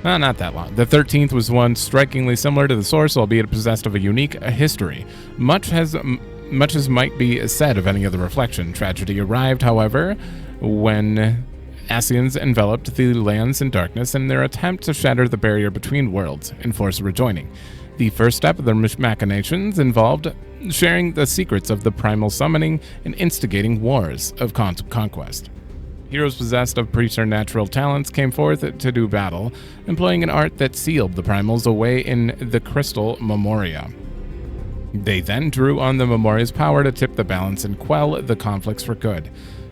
Not that long. The 13th was one strikingly similar to the source, albeit possessed of a unique history. Much as might be said of any other reflection. Tragedy arrived, however, when Ascians enveloped the lands in darkness in their attempt to shatter the barrier between worlds and force rejoining. The first step of their machinations involved sharing the secrets of the primal summoning and instigating wars of conquest. Heroes possessed of preternatural talents came forth to do battle, employing an art that sealed the primals away in the crystal Memoria. They then drew on the Memoria's power to tip the balance and quell the conflicts for good.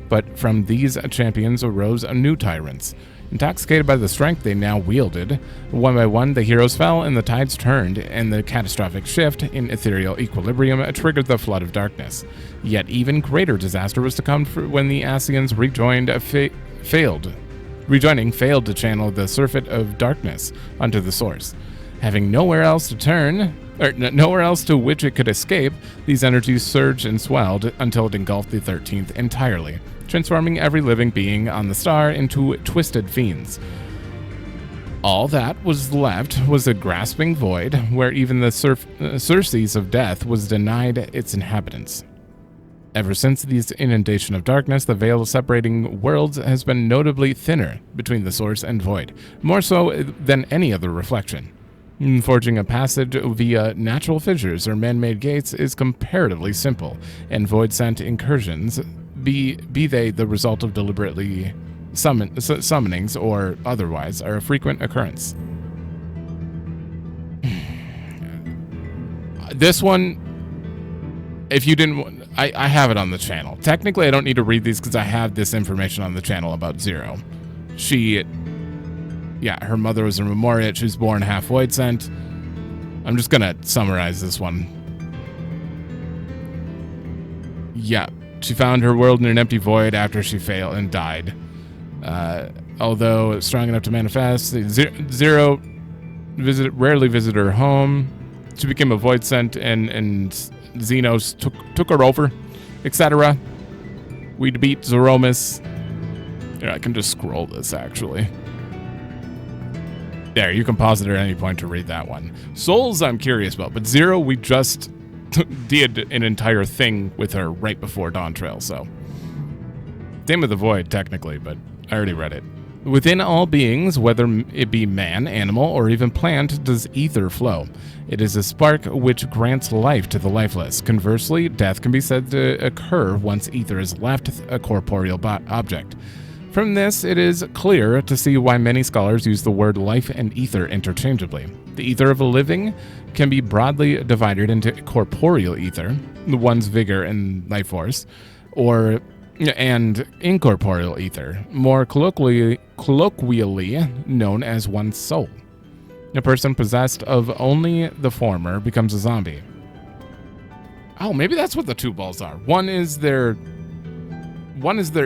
But from these champions arose new tyrants. Intoxicated by the strength they now wielded, one by one the heroes fell and the tides turned, and the catastrophic shift in ethereal equilibrium triggered the flood of darkness. Yet even greater disaster was to come when the Ascians failed to channel the surfeit of darkness onto the source. Having nowhere else to turn, or nowhere else to which it could escape, these energies surged and swelled until it engulfed the 13th entirely, transforming every living being on the star into twisted fiends. All that was left was a grasping void, where even the Circes of death was denied its inhabitants. Ever since this inundation of darkness, the veil separating worlds has been notably thinner between the source and void, more so than any other reflection. Forging a passage via natural fissures or man-made gates is comparatively simple, and void-sent incursions, be they the result of deliberately summonings or otherwise, are a frequent occurrence. this one, if you didn't, I have it on the channel. Technically, I don't need to read these because I have this information on the channel about Zero. Her mother was a Memoriate. She was born half void sent. I'm just gonna summarize this one. Yeah, she found her world in an empty void after she failed and died. Although strong enough to manifest, Zero rarely visited her home. She became a void sent, and Xenos took her over, etc. We beat Zeromus. Here, I can just scroll this, actually. There, you can pause it at any point to read that one. Souls, I'm curious about, but Zero, we just did an entire thing with her right before Dawntrail, so. Same with the Void, technically, but I already read it. Within all beings, whether it be man, animal, or even plant, does ether flow. It is a spark which grants life to the lifeless. Conversely, death can be said to occur once ether has left a corporeal object. From this, it is clear to see why many scholars use the word life and ether interchangeably. The ether of a living can be broadly divided into corporeal ether, one's vigor and life force, and incorporeal ether, more colloquially known as one's soul. A person possessed of only the former becomes a zombie. Oh, maybe that's what the two balls are. One is their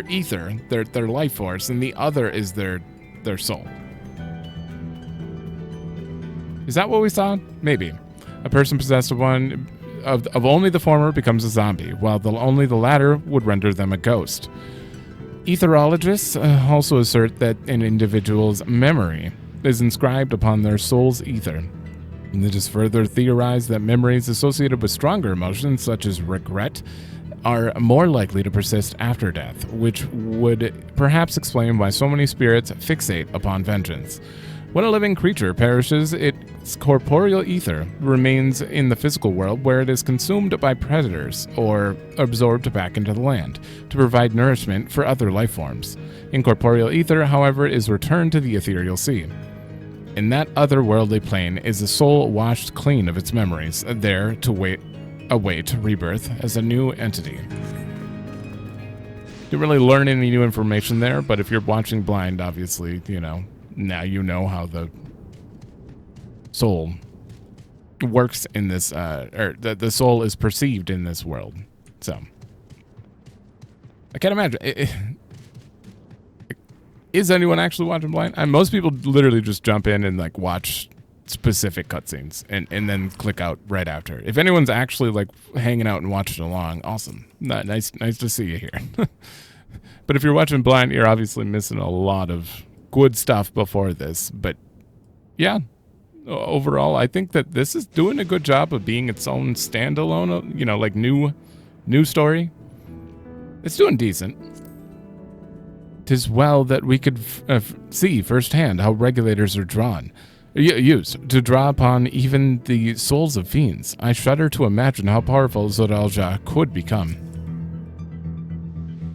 ether, their life force, and the other is their soul. Is that what we saw?Maybe. A person possessed of one of only the former becomes a zombie, while only the latter would render them a ghost. Etherologists also assert that an individual's memory is inscribed upon their soul's ether. And it is further theorized that memories associated with stronger emotions, such as regret, are more likely to persist after death, which would perhaps explain why so many spirits fixate upon vengeance. When a living creature perishes, its corporeal ether remains in the physical world, where it is consumed by predators or absorbed back into the land to provide nourishment for other life forms. Incorporeal ether, however, is returned to the ethereal sea. In that otherworldly plane is the soul washed clean of its memories, there to await rebirth as a new entity. Didn't really learn any new information there, but if you're watching blind, obviously, now you know how the soul works in this, or the soul is perceived in this world. So, I can't imagine. Is anyone actually watching blind? Most people literally just jump in and watch specific cutscenes and then click out right after. If anyone's actually hanging out and watching along, awesome. Nice to see you here. But if you're watching blind, you're obviously missing a lot of good stuff before this. But yeah, overall, I think that this is doing a good job of being its own standalone, new story. It's doing decent. 'Tis well that we could see firsthand how regulators are used to draw upon even the souls of fiends. I shudder to imagine how powerful Zoralja could become.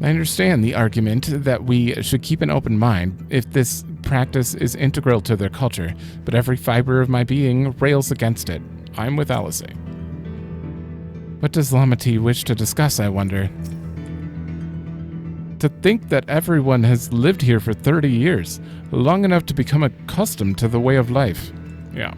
I understand the argument that we should keep an open mind if this practice is integral to their culture, but every fiber of my being rails against it. I'm with Alice. What does Lamati wish to discuss, I wonder? To think that everyone has lived here for 30 years, long enough to become accustomed to the way of life. Yeah.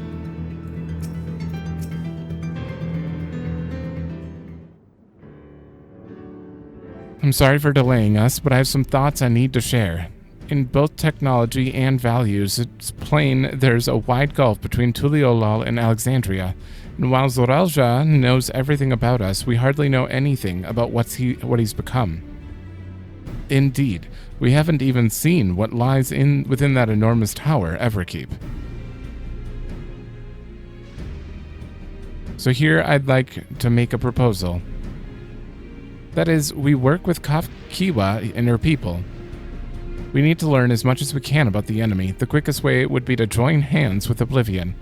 I'm sorry for delaying us, but I have some thoughts I need to share. In both technology and values, it's plain there's a wide gulf between Tuliolal and Alexandria. And while Zoralja knows everything about us, we hardly know anything about what he's become. Indeed, we haven't even seen what lies within that enormous tower, Everkeep. So here I'd like to make a proposal. That is, we work with Kiwa and her people. We need to learn as much as we can about the enemy. The quickest way would be to join hands with Oblivion.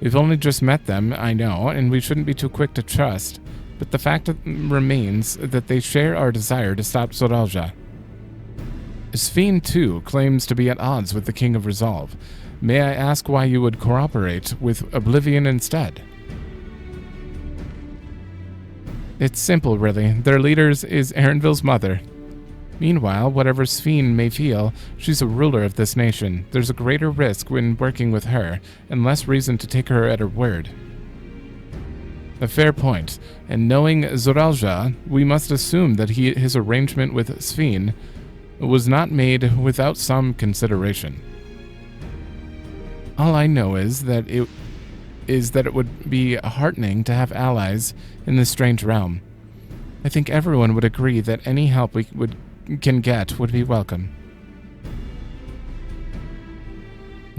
We've only just met them, I know, and we shouldn't be too quick to trust, but the fact remains that they share our desire to stop Zoralja. Sphene, too, claims to be at odds with the King of Resolve. May I ask why you would cooperate with Oblivion instead? It's simple, really. Their leader is Erenville's mother. Meanwhile, whatever Sphene may feel, she's a ruler of this nation. There's a greater risk when working with her, and less reason to take her at her word. A fair point, and knowing Zoralja, we must assume that his arrangement with Sphene was not made without some consideration. All I know is that it would be heartening to have allies in this strange realm. I think everyone would agree that any help we can get would be welcome.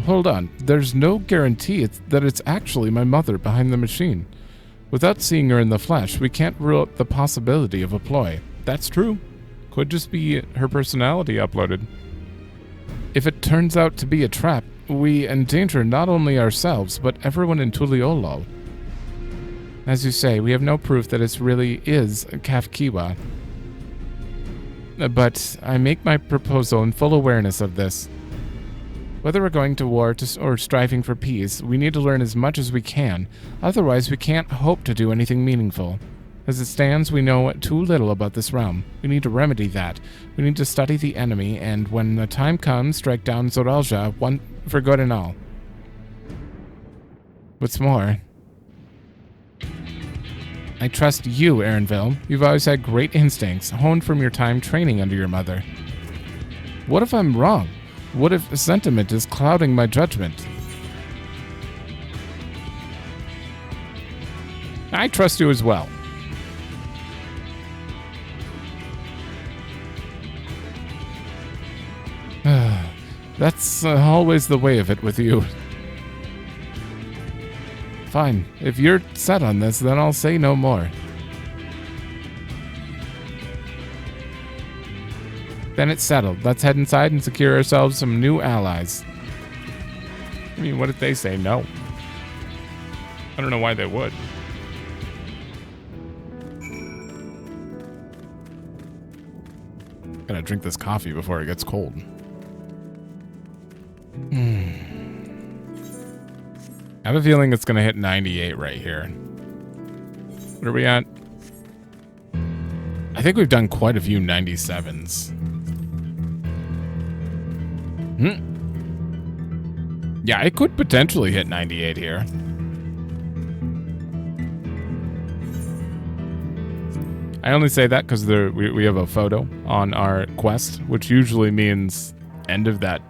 Hold on, there's no guarantee that it's actually my mother behind the machine. Without seeing her in the flesh, we can't rule out the possibility of a ploy. That's true. Could just be her personality uploaded. If it turns out to be a trap, we endanger not only ourselves, but everyone in Tuliolo. As you say, we have no proof that it really is Kafkiwa. But I make my proposal in full awareness of this. Whether we're going to war or striving for peace, we need to learn as much as we can. Otherwise, we can't hope to do anything meaningful. As it stands, we know too little about this realm. We need to remedy that. We need to study the enemy, and when the time comes, strike down Zoralja for good and all. What's more, I trust you, Erenville. You've always had great instincts, honed from your time training under your mother. What if I'm wrong? What if sentiment is clouding my judgment? I trust you as well. That's always the way of it with you. Fine. If you're set on this, then I'll say no more. Then it's settled. Let's head inside and secure ourselves some new allies. I mean, what if they say no? I don't know why they would. Gotta drink this coffee before it gets cold. I have a feeling it's gonna hit 98 right here. What are we at? I think we've done quite a few 97s. Yeah, it could potentially hit 98 here. I only say that because we have a photo on our quest, which usually means end of that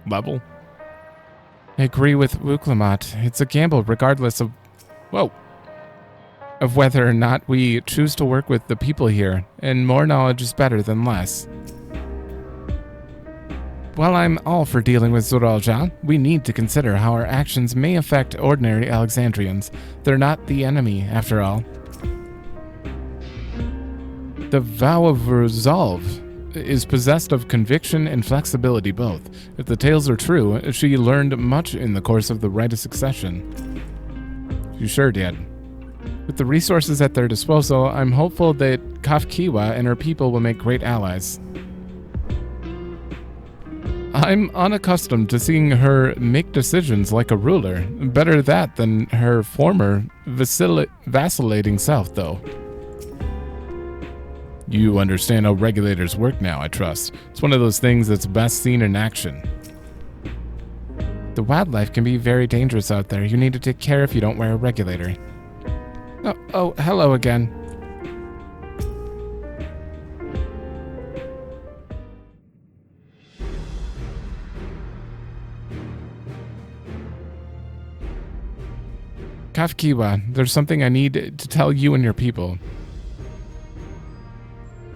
level. I agree with Wuklamat. It's a gamble regardless of... Whoa. Of whether or not we choose to work with the people here, and more knowledge is better than less. While I'm all for dealing with Zoralja, we need to consider how our actions may affect ordinary Alexandrians. They're not the enemy, after all. The vow of resolve is possessed of conviction and flexibility both. If the tales are true, she learned much in the course of the rite of succession. She sure did. With the resources at their disposal, I'm hopeful that Kafkiwa and her people will make great allies. I'm unaccustomed to seeing her make decisions like a ruler. Better that than her former vacillating self, though. You understand how regulators work now, I trust. It's one of those things that's best seen in action. The wildlife can be very dangerous out there. You need to take care if you don't wear a regulator. Oh, hello again. Kafkiwa, there's something I need to tell you and your people.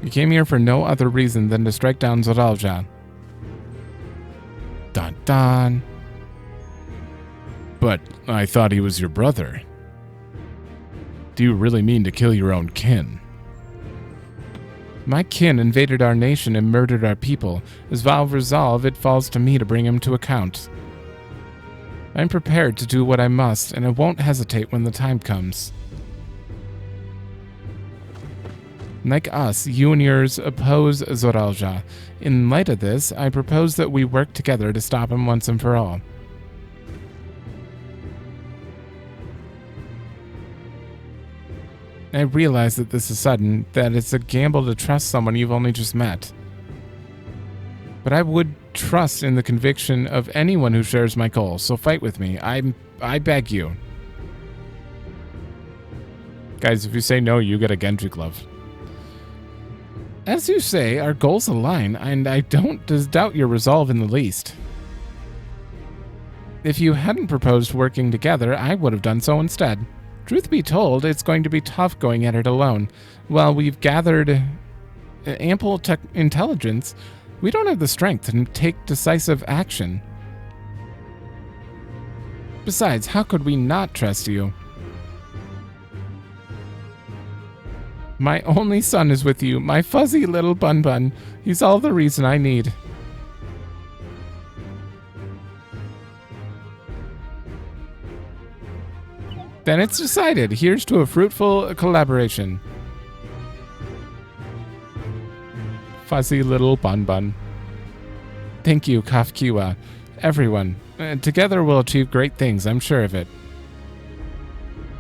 You came here for no other reason than to strike down Zoralja. Dun dun. But I thought he was your brother. Do you really mean to kill your own kin? My kin invaded our nation and murdered our people. As vow of resolve, it falls to me to bring him to account. I'm prepared to do what I must, and I won't hesitate when the time comes. Like us, you and yours oppose Zoralja. In light of this, I propose that we work together to stop him once and for all. I realize that this is sudden, that it's a gamble to trust someone you've only just met. But I would trust in the conviction of anyone who shares my goals, so fight with me. I beg you. Guys, if you say no, you get a Genji glove. As you say, our goals align, and I don't doubt your resolve in the least. If you hadn't proposed working together, I would have done so instead. Truth be told, it's going to be tough going at it alone. While we've gathered ample intelligence, we don't have the strength to take decisive action. Besides, how could we not trust you? My only son is with you, my fuzzy little bun-bun. He's all the reason I need. Then it's decided. Here's to a fruitful collaboration. Fuzzy little bun-bun. Thank you, Kafkiwa. Everyone. Together we'll achieve great things, I'm sure of it.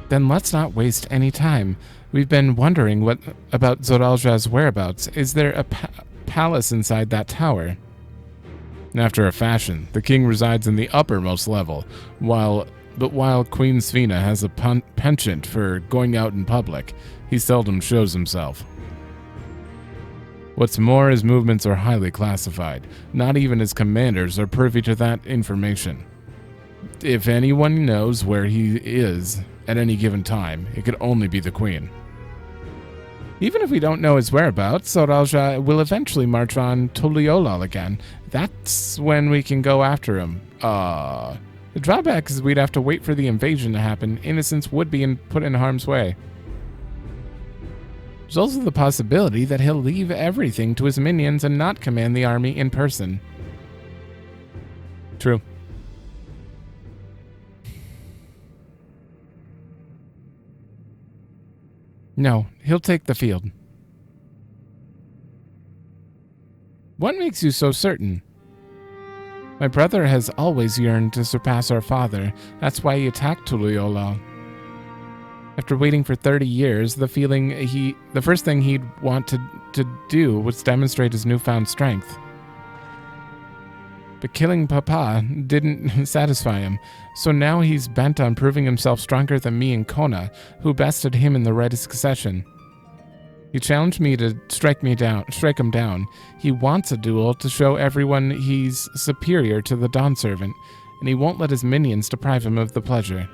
Then let's not waste any time. We've been wondering about Zoralja's whereabouts. Is there a palace inside that tower? After a fashion, the king resides in the uppermost level, while Queen Sfina has a penchant for going out in public, he seldom shows himself. What's more, his movements are highly classified. Not even his commanders are privy to that information. If anyone knows where he is at any given time, it could only be the Queen. Even if we don't know his whereabouts, Zoralja will eventually march on Tuliolal again. That's when we can go after him. The drawback is we'd have to wait for the invasion to happen. Innocents would be put in harm's way. There's also the possibility that he'll leave everything to his minions and not command the army in person. True. No, he'll take the field. What makes you so certain? My brother has always yearned to surpass our father. That's why he attacked Tuliolal. After waiting for 30 years, the first thing he'd want to do was demonstrate his newfound strength. But killing Papa didn't satisfy him, so now he's bent on proving himself stronger than me and Kona, who bested him in the Red Succession. He challenged me to strike him down. He wants a duel to show everyone he's superior to the Dawn Servant, and he won't let his minions deprive him of the pleasure.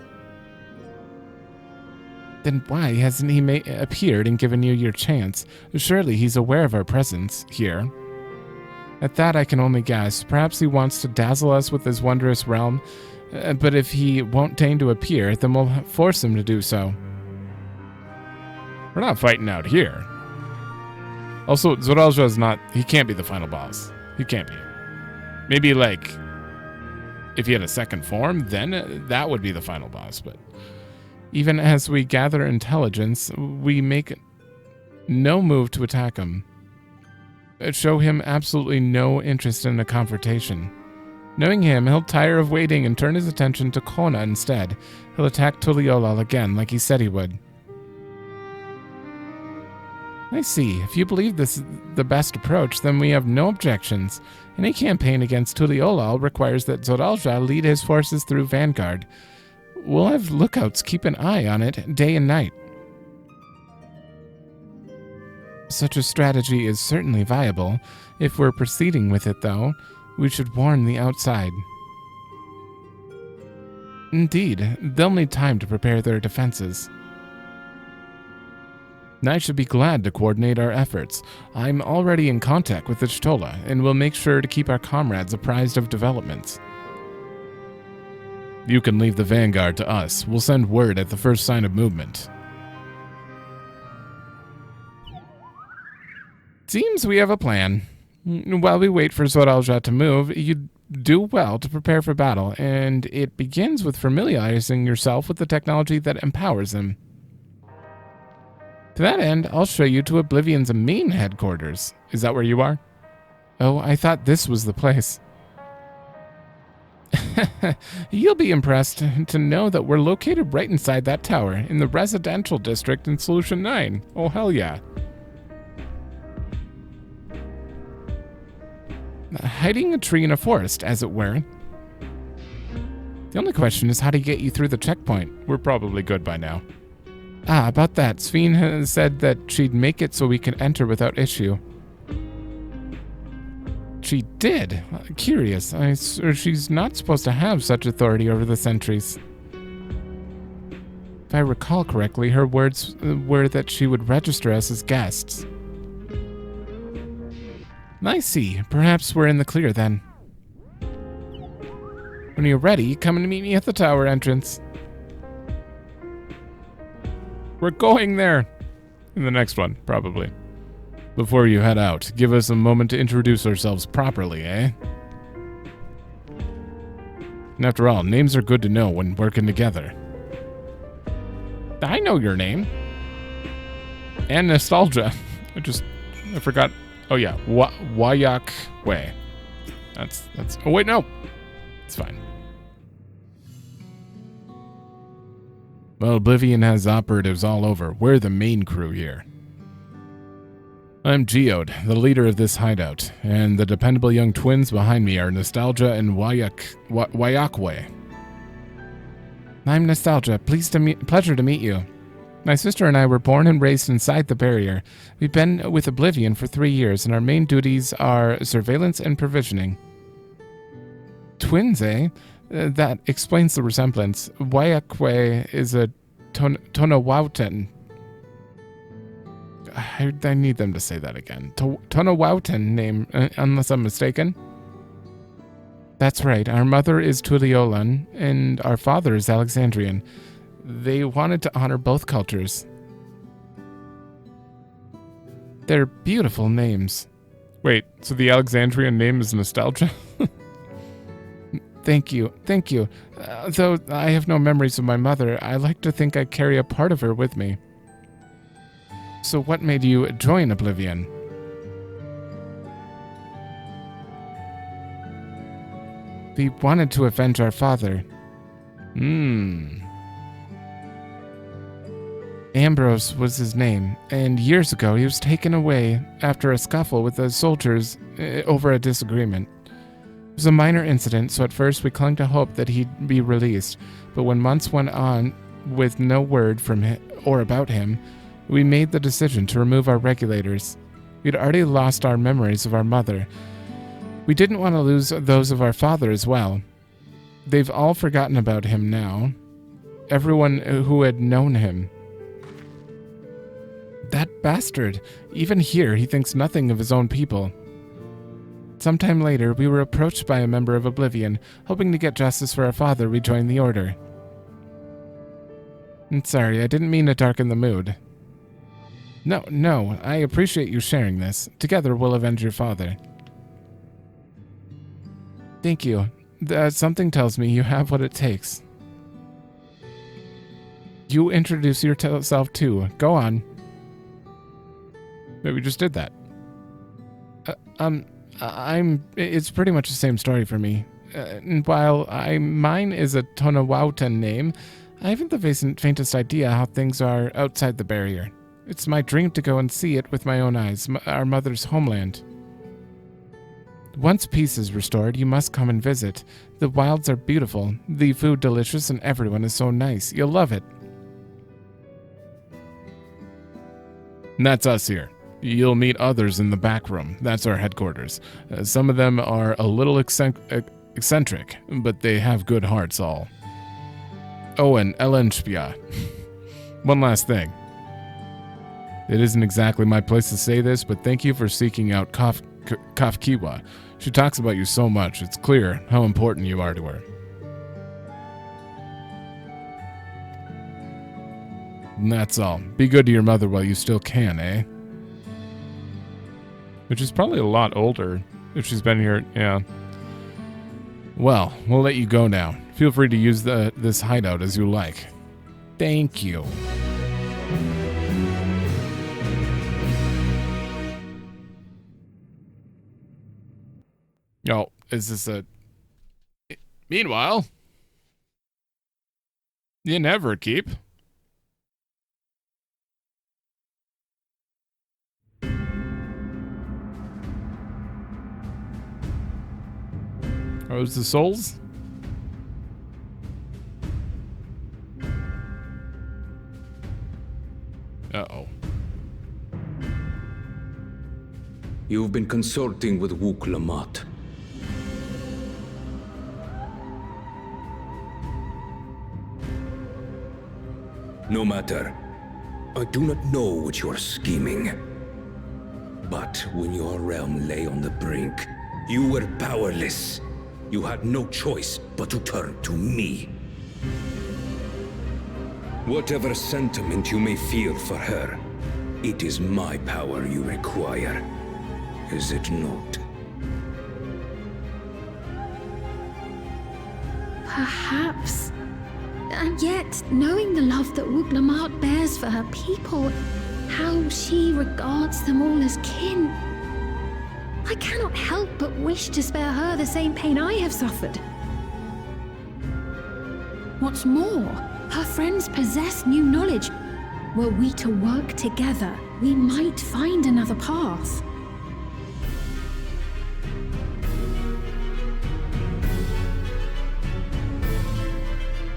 Then why hasn't he appeared and given you your chance? Surely he's aware of our presence here. At that I can only guess. Perhaps he wants to dazzle us with his wondrous realm, but if he won't deign to appear, then we'll force him to do so. We're not fighting out here. Also, Zoralja is not... He can't be the final boss. He can't be. Maybe, like, if he had a second form, then that would be the final boss, but... Even as we gather intelligence, we make no move to attack him. Show him absolutely no interest in a confrontation. Knowing him, he'll tire of waiting and turn his attention to Kona instead. He'll attack Tuliolal again, like he said he would. I see. If you believe this is the best approach, then we have no objections. Any campaign against Tuliolal requires that Zoralja lead his forces through Vanguard. We'll have lookouts keep an eye on it day and night. Such a strategy is certainly viable. If we're proceeding with it, though, we should warn the outside. Indeed, they'll need time to prepare their defenses. I should be glad to coordinate our efforts. I'm already in contact with the Chtola, and will make sure to keep our comrades apprised of developments. You can leave the vanguard to us. We'll send word at the first sign of movement. Seems we have a plan. While we wait for Zoralja to move, you do well to prepare for battle, and it begins with familiarizing yourself with the technology that empowers him. To that end, I'll show you to Oblivion's main headquarters. Is that where you are? Oh, I thought this was the place. You'll be impressed to know that we're located right inside that tower, in the residential district in Solution 9. Oh, hell yeah. Hiding a tree in a forest, as it were. The only question is how to get you through the checkpoint. We're probably good by now. Ah, about that, Sveen has said that she'd make it so we can enter without issue. She did? Curious. She's not supposed to have such authority over the sentries. If I recall correctly, her words were that she would register us as guests. I see. Perhaps we're in the clear then. When you're ready, come and meet me at the tower entrance. We're going there. In the next one, probably. Before you head out, give us a moment to introduce ourselves properly, eh? And after all, names are good to know when working together. I know your name. And nostalgia. I forgot. Oh yeah, Wayak Way. That's. Oh wait, no. It's fine. Well, Oblivion has operatives all over. We're the main crew here. I'm Geode, the leader of this hideout, and the dependable young twins behind me are Nostalgia and Wayakwe. I'm Nostalgia. Pleasure to meet you. My sister and I were born and raised inside the barrier. We've been with Oblivion for 3 years, and our main duties are surveillance and provisioning. Twins, eh? That explains the resemblance. Wayakwe is a Tonawautan. I need them to say that again. Tonawautan name, unless I'm mistaken. That's right. Our mother is Tuliolan, and our father is Alexandrian. They wanted to honor both cultures. They're beautiful names. Wait, so the Alexandrian name is Nostalgia? Thank you. Though I have no memories of my mother, I like to think I carry a part of her with me. So what made you join Oblivion? We wanted to avenge our father. Ambrose was his name, and years ago he was taken away after a scuffle with the soldiers over a disagreement. It was a minor incident, so at first we clung to hope that he'd be released, but when months went on with no word from him or about him, we made the decision to remove our regulators. We'd already lost our memories of our mother. We didn't want to lose those of our father as well. They've all forgotten about him now. Everyone who had known him. That bastard. Even here, he thinks nothing of his own people. Sometime later, we were approached by a member of Oblivion. Hoping to get justice for our father, we joined the Order. I'm sorry, I didn't mean to darken the mood. No, I appreciate you sharing this. Together, we'll avenge your father. Thank you. Something tells me you have what it takes. You introduce yourself too. Go on. But we just did that. It's pretty much the same story for me. While mine is a Tonawautan name, I haven't the faintest idea how things are outside the barrier. It's my dream to go and see it with my own eyes, our mother's homeland. Once peace is restored, you must come and visit. The wilds are beautiful, the food delicious, and everyone is so nice. You'll love it. And that's us here. You'll meet others in the back room. That's our headquarters. Some of them are a little eccentric, but they have good hearts all. Oh, and Elenspia. One last thing. It isn't exactly my place to say this, but thank you for seeking out Kafkiwa. She talks about you so much, it's clear how important you are to her. And that's all. Be good to your mother while you still can, eh? Which is probably a lot older if she's been here, yeah. Well, we'll let you go now. Feel free to use this hideout as you like. Thank you. Oh, is this a... Meanwhile, you never keep. Oh, it's the souls? Uh-oh. You've been consulting with Wook Lamont. No matter. I do not know what you are scheming. But when your realm lay on the brink, you were powerless. You had no choice but to turn to me. Whatever sentiment you may feel for her, it is my power you require. Is it not? Perhaps. And yet, knowing the love that Wook Lamont bears for her people, how she regards them all as kin, I cannot help but wish to spare her the same pain I have suffered. What's more, her friends possess new knowledge. Were we to work together, we might find another path.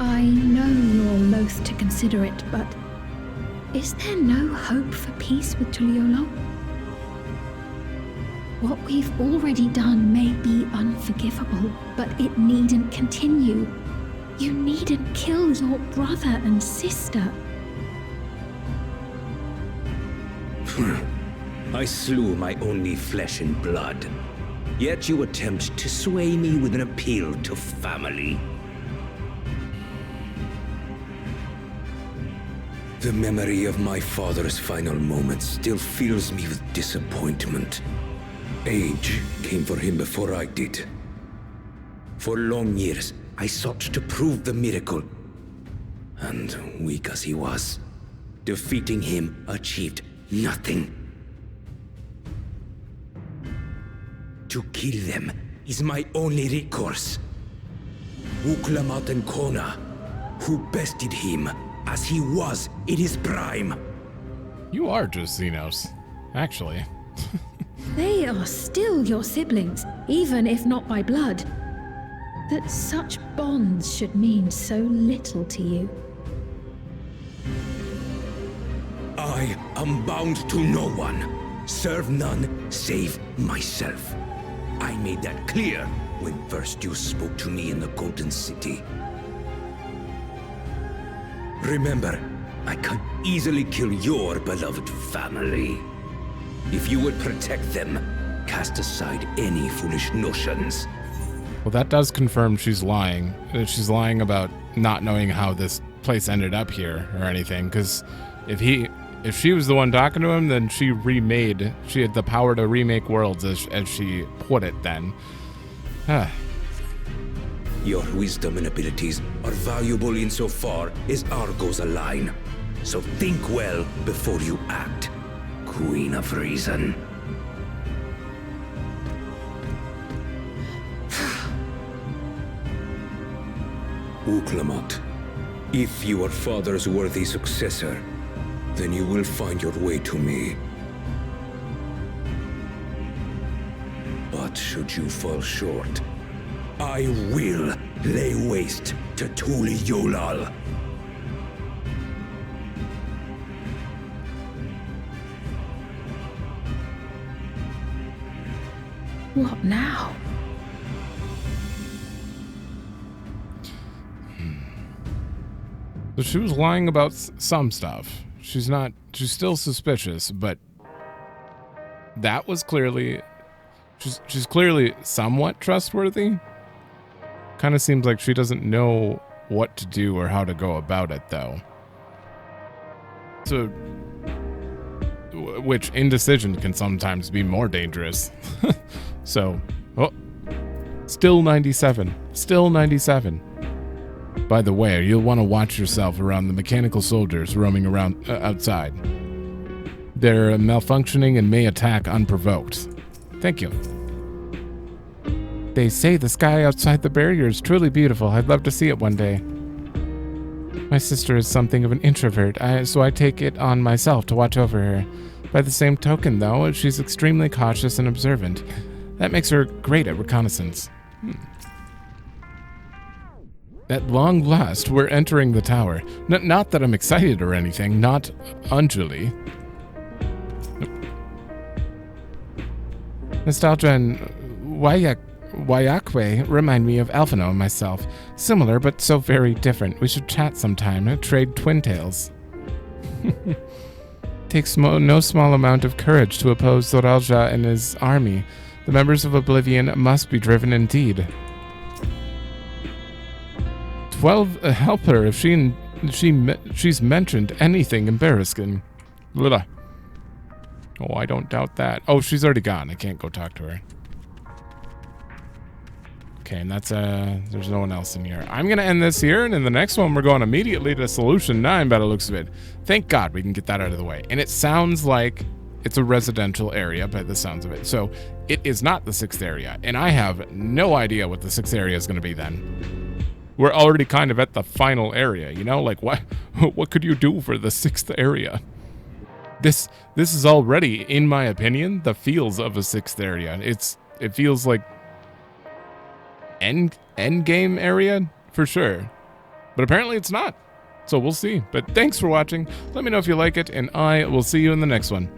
I know you're loath to consider it, but is there no hope for peace with Tural? What we've already done may be unforgivable, but it needn't continue. You needn't kill your brother and sister. I slew my only flesh and blood. Yet you attempt to sway me with an appeal to family. The memory of my father's final moments still fills me with disappointment. Age came for him before I did. For long years, I sought to prove the miracle. And weak as he was, defeating him achieved nothing. To kill them is my only recourse. Wook Lamont and Kona, who bested him as he was in his prime. You are just Xenos, actually. They are still your siblings, even if not by blood. That such bonds should mean so little to you. I am bound to no one. Serve none save myself. I made that clear when first you spoke to me in the Golden City. Remember, I can easily kill your beloved family. If you would protect them, cast aside any foolish notions. Well, that does confirm she's lying. She's lying about not knowing how this place ended up here or anything, because if she was the one talking to him, then she had the power to remake worlds, as she put it then. Your wisdom and abilities are valuable insofar as our goals align. So think well before you act, Queen of Reason. Wook Lamont, if you are father's worthy successor, then you will find your way to me. But should you fall short, I will lay waste to Tural. What now? So she was lying about some stuff. She's still suspicious, but that was clearly, she's clearly somewhat trustworthy. Kind of seems like she doesn't know what to do or how to go about it, though. So, which indecision can sometimes be more dangerous. So, oh, still 97. Still 97. By the way, you'll want to watch yourself around the mechanical soldiers roaming around outside. They're malfunctioning and may attack unprovoked. Thank you. They say the sky outside the barrier is truly beautiful. I'd love to see it one day. My sister is something of an introvert, so I take it on myself to watch over her. By the same token, though, she's extremely cautious and observant. That makes her great at reconnaissance. At long last, we're entering the tower. Not that I'm excited or anything, not Anjali. Nostalgia and Wayakwe remind me of Alphino and myself. Similar, but so very different. We should chat sometime, trade twin tales. Takes no small amount of courage to oppose Zoralja and his army. The members of Oblivion must be driven indeed. 12 help her if she's mentioned anything embarrassing. Blah. Oh, I don't doubt that. Oh, she's already gone. I can't go talk to her. Okay, and that's there's no one else in here. I'm gonna end this here, and in the next one we're going immediately to Solution 9 by the looks of it. Thank God we can get that out of the way. And it sounds like it's a residential area by the sounds of it. So it is not the 6th area, and I have no idea what the 6th area is gonna be then. We're already kind of at the final area, you know? Like what could you do for the 6th area? This is already, in my opinion, the feels of a 6th area. It feels like end game area for sure, but apparently it's not, so we'll see. But thanks for watching. Let me know if you like it, and I will see you in the next one.